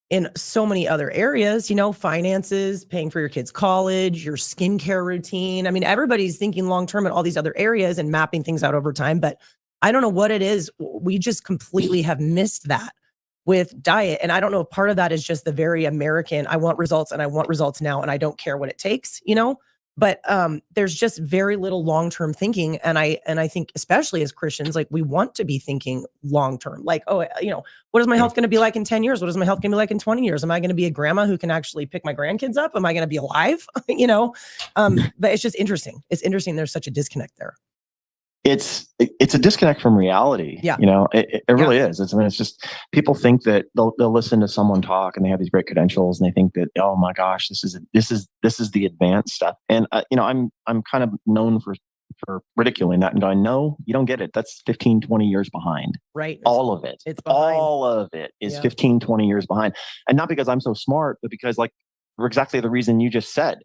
Speaker 9: in so many other areas, finances, paying for your kids' college, your skincare routine. I mean, everybody's thinking long-term in all these other areas and mapping things out over time, but I don't know what it is. We just completely have missed that with diet. And I don't know if part of that is just the very American, I want results and I want results now and I don't care what it takes, but there's just very little long-term thinking. And I think especially as Christians, like we want to be thinking long-term, like, what is my health going to be like in 10 years? What is my health going to be like in 20 years? Am I going to be a grandma who can actually pick my grandkids up? Am I going to be alive? But it's just interesting. It's interesting. There's such a disconnect there.
Speaker 10: It's a disconnect from reality.
Speaker 9: Yeah.
Speaker 10: It really is. It's just people think that they'll listen to someone talk and they have these great credentials and they think that, oh my gosh, this is the advanced stuff. And I'm kind of known for for ridiculing that and going, no, you don't get it. That's 15, 20 years behind.
Speaker 9: Right.
Speaker 10: All of it.
Speaker 9: It's behind.
Speaker 10: All of it is 15, 20 years behind. And not because I'm so smart, but because like for exactly the reason you just said.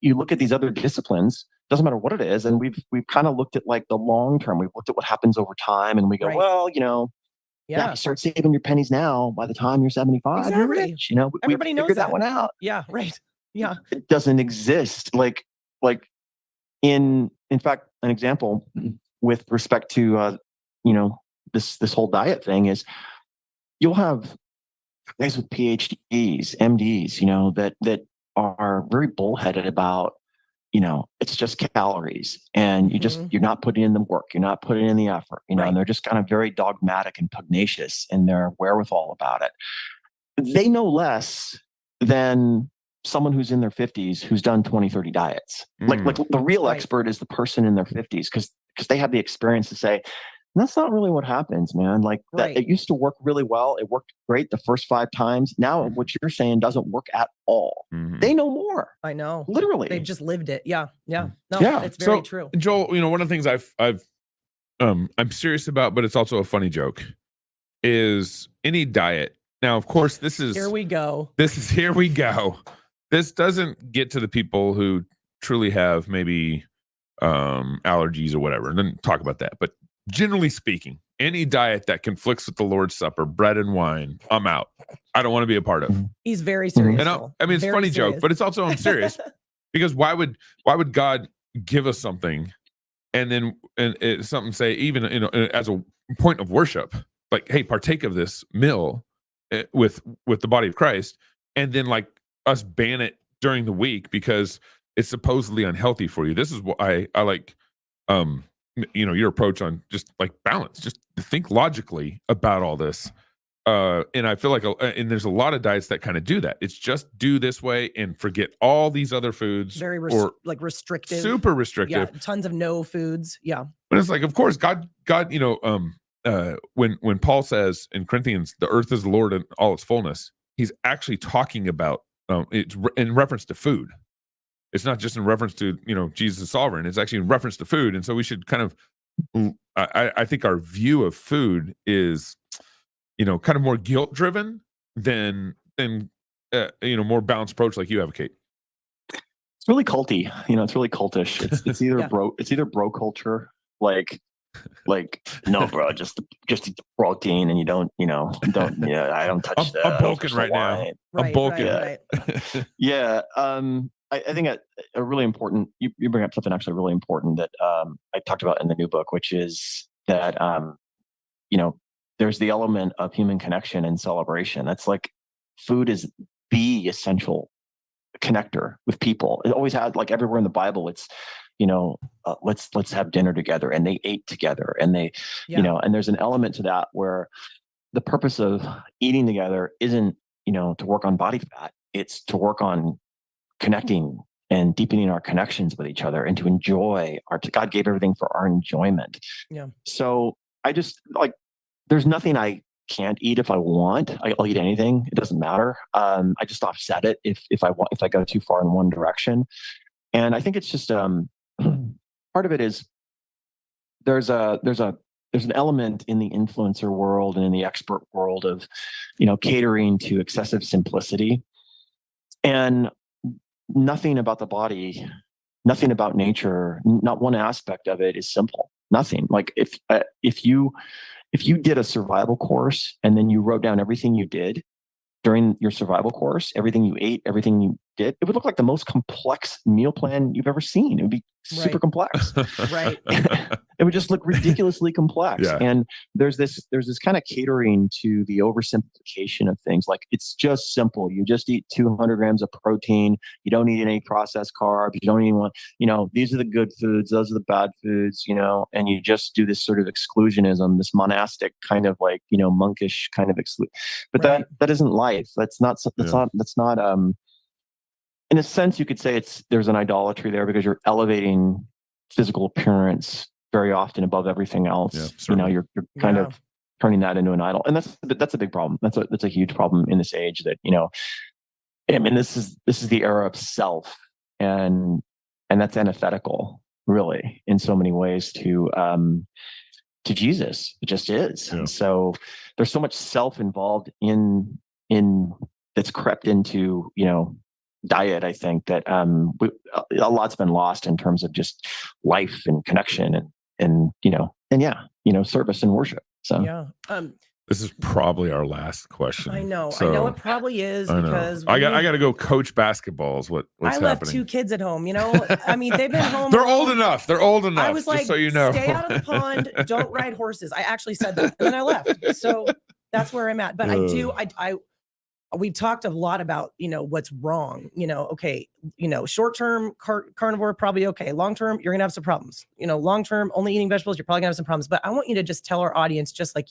Speaker 10: You look at these other disciplines, doesn't matter what it is, and we've kind of looked at like the long term. We've looked at what happens over time, and we go, well, you know, if you start saving your pennies now, by the time you're 75, you're rich. You know,
Speaker 9: everybody knows
Speaker 10: figured that one out.
Speaker 9: Yeah, right. Yeah,
Speaker 10: it doesn't exist. Like in fact, an example with respect to you know, this whole diet thing is you'll have guys with PhDs, MDs, you know, that are very bullheaded about, you know, it's just calories and you're not putting in the work, you're not putting in the effort, you know, and they're just kind of very dogmatic and pugnacious in their wherewithal about it. They know less than someone who's in their 50s who's done 20, 30 diets. Like the real expert is the person in their 50s because they have the experience to say, that's not really what happens, man. Like that, it used to work really well. It worked great the first 5 times. Now what you're saying doesn't work at all. They know more.
Speaker 9: I know.
Speaker 10: Literally.
Speaker 9: They've just lived it. Yeah. Yeah. No, it's very true.
Speaker 8: Joel, you know, one of the things I'm serious about, but it's also a funny joke, is any diet. Now, of course,
Speaker 9: here we go.
Speaker 8: Here we go. This doesn't get to the people who truly have maybe allergies or whatever. And then talk about that. But generally speaking, any diet that conflicts with the Lord's Supper, bread and wine, I'm out. I don't want to be a part of.
Speaker 9: He's very serious.
Speaker 8: And I mean, it's a funny joke, but it's also I'm serious because why would God give us something and then something say even as a point of worship, like, hey, partake of this meal with the body of Christ, and then like us ban it during the week because it's supposedly unhealthy for you. This is what I like. You know, your approach on just like balance, just think logically about all this. And I feel like, and there's a lot of diets that kind of do that. It's just do this way and forget all these other foods.
Speaker 9: Very like restrictive,
Speaker 8: super restrictive.
Speaker 9: Yeah, tons of no foods. Yeah.
Speaker 8: But it's like, of course, God, you know, when Paul says in Corinthians, the earth is the Lord in all its fullness, he's actually talking about it's in reference to food. It's not just in reference to, you know, Jesus is sovereign. It's actually in reference to food. And so we should kind of, I think our view of food is, you know, kind of more guilt driven than you know, more balanced approach like you advocate.
Speaker 10: It's really culty. You know, it's really cultish. It's either bro culture, like no, bro, just eat the protein and you don't I don't touch that.
Speaker 8: I'm bulking right now. I'm bulking.
Speaker 9: Right.
Speaker 10: Yeah. I think a really important, you bring up something actually really important that I talked about in the new book, which is that, you know, there's the element of human connection and celebration. That's like food is the essential connector with people. It always had, like everywhere in the Bible, it's, you know, let's have dinner together, and they ate together, and they, you know, and there's an element to that where the purpose of eating together isn't, you know, to work on body fat. It's to work on connecting and deepening our connections with each other and to enjoy God gave everything for our enjoyment.
Speaker 9: Yeah.
Speaker 10: So I just like, there's nothing I can't eat if I want. I'll eat anything. It doesn't matter. I just offset it if I go too far in one direction. And I think it's just, part of it is there's an element in the influencer world and in the expert world of, you know, catering to excessive simplicity. And nothing about the body, nothing about nature, not one aspect of it is simple. Nothing. Like if you did a survival course and then you wrote down everything you did during your survival course, everything you ate, everything you did, it would look like the most complex meal plan you've ever seen. It would be super complex.
Speaker 9: Right.
Speaker 10: It would just look ridiculously complex.
Speaker 8: Yeah.
Speaker 10: And there's this kind of catering to the oversimplification of things. Like it's just simple. You just eat 200 grams of protein. You don't eat any processed carbs. You don't even want, you know, these are the good foods. Those are the bad foods, you know, and you just do this sort of exclusionism, this monastic kind of like, you know, monkish kind of exclude. But that isn't life. That's not, in a sense, you could say there's an idolatry there because you're elevating physical appearance very often above everything else.
Speaker 8: Yeah,
Speaker 10: you know, you're kind of turning that into an idol, and that's a big problem. That's a huge problem in this age. That, you know, I mean, this is the era of self, and that's antithetical really, in so many ways to Jesus. It just is.
Speaker 8: Yeah.
Speaker 10: And so there's so much self involved in that's crept into, diet. I think that a lot's been lost in terms of just life and connection and service and worship. So
Speaker 9: Yeah.
Speaker 8: This is probably our last question.
Speaker 9: I know.
Speaker 8: So,
Speaker 9: I know it probably is because
Speaker 8: I got to go coach basketball. Is what's
Speaker 9: I left
Speaker 8: happening.
Speaker 9: 2 kids at home. I mean, they've been home.
Speaker 8: They're old enough. They're old enough.
Speaker 9: I was like,
Speaker 8: just so you know,
Speaker 9: stay out of the pond. Don't ride horses. I actually said that, and then I left. So that's where I'm at. But we've talked a lot about, what's wrong, okay, short-term carnivore, probably okay. Long-term, you're going to have some problems, long-term only eating vegetables, you're probably gonna have some problems. But I want you to just tell our audience, just like,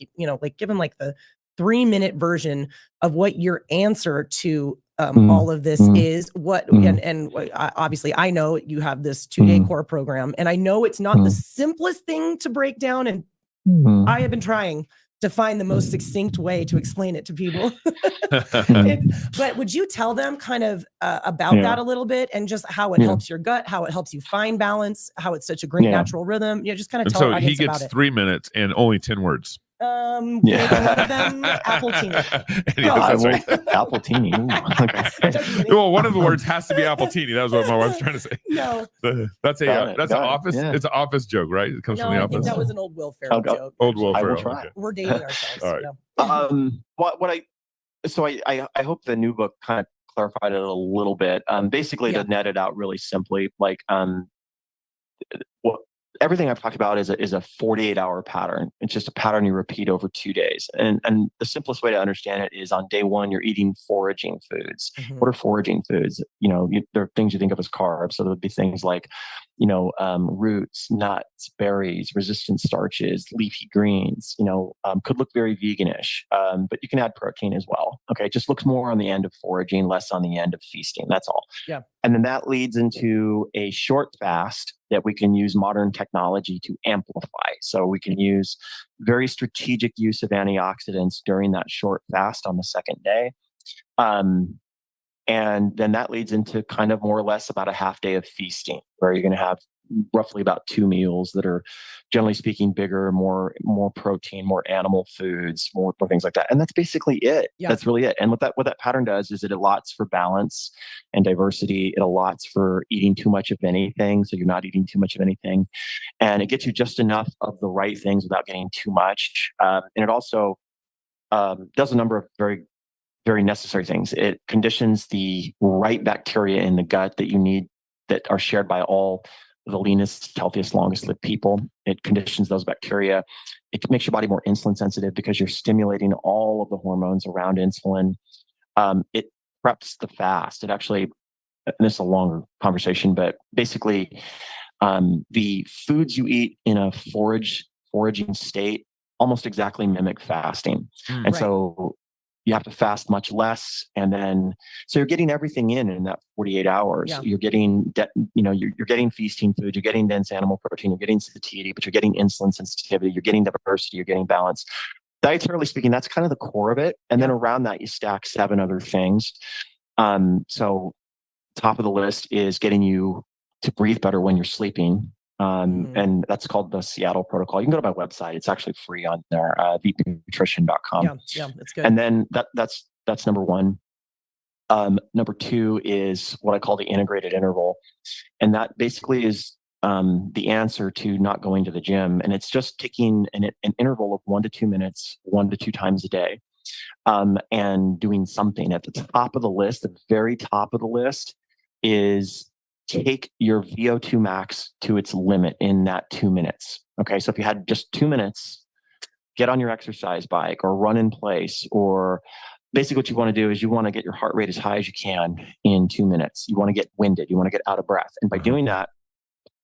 Speaker 9: give them like the 3-minute version of what your answer to all of this is. And obviously I know you have this 2-day core program, and I know it's not the simplest thing to break down. And I have been trying to find the most succinct way to explain it to people. But would you tell them kind of about that a little bit, and just how it helps your gut, how it helps you find balance, how it's such a great natural rhythm? Just kind of tell our audience about it.
Speaker 8: So he gets 3 minutes and only 10 words.
Speaker 9: Maybe one of them Appletini.
Speaker 10: Appletini.
Speaker 8: Well, one of the words has to be Appletini. That was what my wife's trying to say.
Speaker 9: No,
Speaker 8: that's an office. Yeah. It's an office jope, right? It comes from the office.
Speaker 9: I think that was an old Will Ferrell joke.
Speaker 8: Old Will Ferrell.
Speaker 10: Okay.
Speaker 9: We're dating ourselves.
Speaker 10: All right. I hope the new book kind of clarified it a little bit. Basically, to net it out really simply, like everything I've talked about is a 48-hour pattern. It's just a pattern you repeat over 2 days. And the simplest way to understand it is, on day 1, you're eating foraging foods. What are foraging foods? They're things you think of as carbs. So there would be things like, roots, nuts, berries, resistant starches, leafy greens, could look very veganish, but you can add protein as well. Okay. It just looks more on the end of foraging, less on the end of feasting. That's all.
Speaker 9: Yeah.
Speaker 10: And then that leads into a short fast that we can use modern technology to amplify. So we can use very strategic use of antioxidants during that short fast on the second day. And then that leads into kind of more or less about a half day of feasting, where you're going to have roughly about 2 meals that are, generally speaking, bigger, more protein, more animal foods, more things like that. And that's basically it. Yeah. That's really it. And what that pattern does is it allots for balance and diversity. It allots for eating too much of anything, so you're not eating too much of anything. And it gets you just enough of the right things without getting too much. And it also does a number of very, very necessary things. It conditions the right bacteria in the gut that you need, that are shared by all the leanest, healthiest, longest lived people. It conditions those bacteria. It makes your body more insulin sensitive because you're stimulating all of the hormones around insulin. It preps the fast. It actually, and this is a longer conversation, but basically the foods you eat in a foraging state almost exactly mimic fasting. And so you have to fast much less, and then so you're getting everything in that 48 hours. Yeah. You're getting you're getting feasting food, you're getting dense animal protein, you're getting satiety, but you're getting insulin sensitivity, you're getting diversity, you're getting balance. Dietarily speaking, that's kind of the core of it. And then around that, you stack 7 other things. So top of the list is getting you to breathe better when you're sleeping. And that's called the Seattle Protocol. You can go to my website. It's actually free on there, vpnutrition.com.
Speaker 9: Yeah, that's good.
Speaker 10: And then that's number 1. Number 2 is what I call the integrated interval. And that basically is the answer to not going to the gym. And it's just taking an interval of 1 to 2 minutes, 1 to 2 times a day, and doing something. At the top of the list, the very top of the list, is take your VO2 max to its limit in that 2 minutes. Okay. So if you had just 2 minutes, get on your exercise bike or run in place, or basically what you want to do is you want to get your heart rate as high as you can in 2 minutes. You want to get winded. You want to get out of breath. And by doing that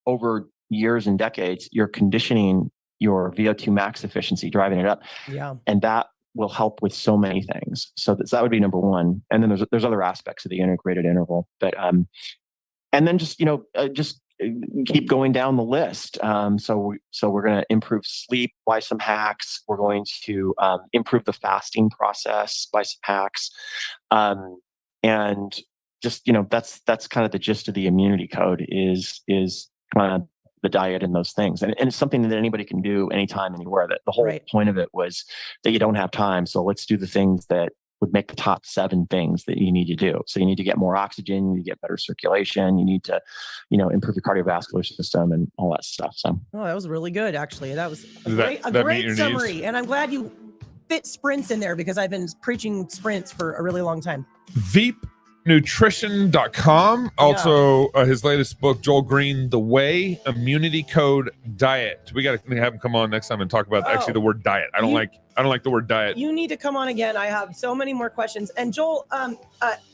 Speaker 10: over years and decades, you're conditioning your VO2 max efficiency, driving it up.
Speaker 9: Yeah.
Speaker 10: And that will help with so many things. So that would be number 1. And then there's other aspects of the integrated interval, but, and then just keep going down the list. So we're going to improve sleep by some hacks. We're going to improve the fasting process by some hacks. And just, that's kind of the gist of the immunity code is kind of the diet and those things. And it's something that anybody can do anytime, anywhere. That the whole point of it was that you don't have time. So let's do the things that would make the top 7 things that you need to do. So you need to get more oxygen, you need to get better circulation, you need to, improve your cardiovascular system and all that stuff. So
Speaker 9: that was really good, actually. That was a great summary. Needs? And I'm glad you fit sprints in there because I've been preaching sprints for a really long time.
Speaker 8: VeepNutrition.com. Also, his latest book, Joel Greene, The Way, Immunity Code Diet. We got to have him come on next time and talk about actually the word diet. I don't like the word diet.
Speaker 9: You need to come on again. I have so many more questions. And Joel,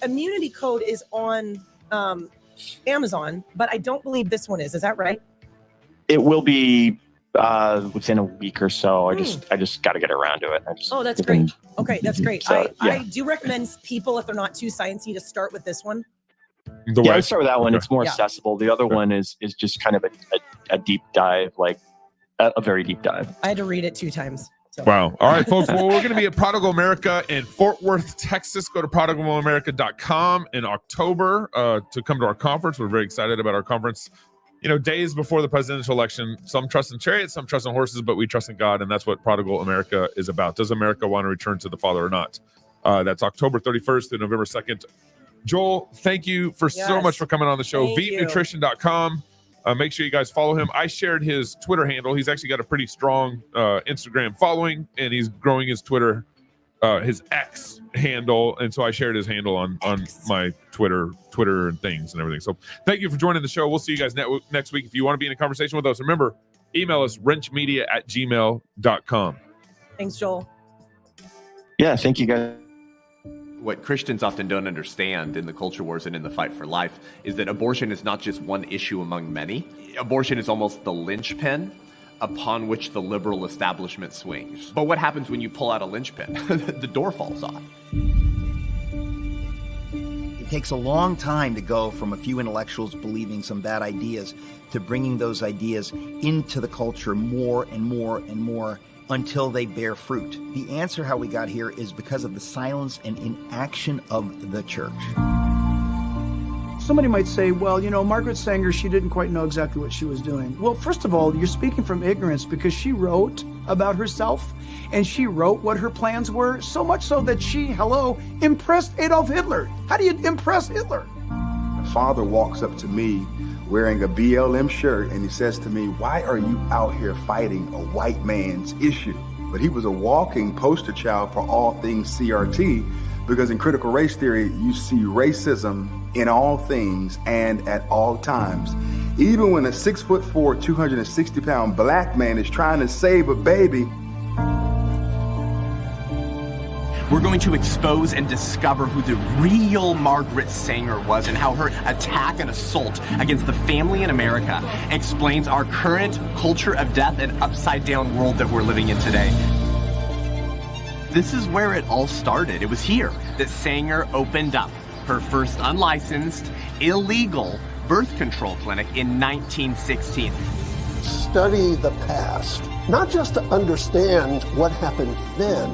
Speaker 9: Immunity Code is on Amazon, but I don't believe this one is. Is that right?
Speaker 10: It will be within a week or so. I just got to get around to it.
Speaker 9: That's great. Okay, that's great. I do recommend people, if they're not too sciencey, to start with this one.
Speaker 10: I start with that one. It's more accessible. The other one is just kind of a deep dive, like a very deep dive.
Speaker 9: I had to read it 2 times. So.
Speaker 8: Wow. All right, folks. Well, we're going to be at Prodigal America in Fort Worth, Texas. Go to prodigalamerica.com in October to come to our conference. We're very excited about our conference. Days before the presidential election, some trust in chariots, some trust in horses, but we trust in God, and that's what Prodigal America is about. Does America want to return to the Father or not? That's October 31st to November 2nd. Joel, thank you so much for coming on the show. VeepNutrition.com. Make sure you guys follow him. I shared his Twitter handle. He's actually got a pretty strong Instagram following, and he's growing his Twitter, his X handle, and so I shared his handle on my Twitter and things and everything. So thank you for joining the show. We'll see you guys next week. If you want to be in a conversation with us, remember, email us RenchMedia@gmail.com.
Speaker 9: Thanks, Joel.
Speaker 10: Yeah, thank you guys.
Speaker 12: What Christians often don't understand in the culture wars and in the fight for life is that abortion is not just one issue among many. Abortion is almost the linchpin upon which the liberal establishment swings. But what happens when you pull out a linchpin? The door falls off.
Speaker 13: It takes a long time to go from a few intellectuals believing some bad ideas to bringing those ideas into the culture more and more and more until they bear fruit. The answer how we got here is because of the silence and inaction of the church.
Speaker 14: Somebody might say, well, Margaret Sanger, she didn't quite know exactly what she was doing. Well, first of all, you're speaking from ignorance because she wrote about herself and she wrote what her plans were, so much so that she, impressed Adolf Hitler. How do you impress Hitler?
Speaker 15: My father walks up to me wearing a BLM shirt and he says to me, why are you out here fighting a white man's issue? But he was a walking poster child for all things CRT, because in critical race theory, you see racism in all things and at all times. Even when a 6'4", 260-pound black man is trying to save a baby.
Speaker 12: We're going to expose and discover who the real Margaret Sanger was and how her attack and assault against the family in America explains our current culture of death and upside-down world that we're living in today. This is where it all started. It was here that Sanger opened up her first unlicensed, illegal birth control clinic in 1916.
Speaker 16: Study the past, not just to understand what happened then,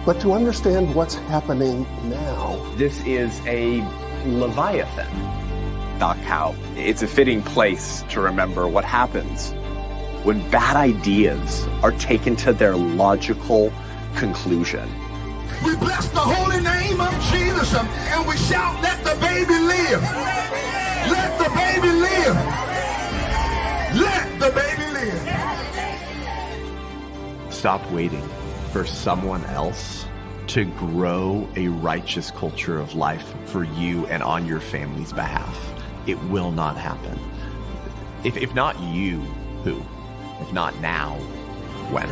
Speaker 16: but to understand what's happening now.
Speaker 12: This is a Leviathan. Doc Howe. It's a fitting place to remember what happens when bad ideas are taken to their logical conclusion.
Speaker 17: We bless the holy name of Jesus and we shout, let the baby live. Let the baby live. Let the baby live.
Speaker 12: Stop waiting for someone else to grow a righteous culture of life for you and on your family's behalf. It will not happen. If not you, who? If not now, when?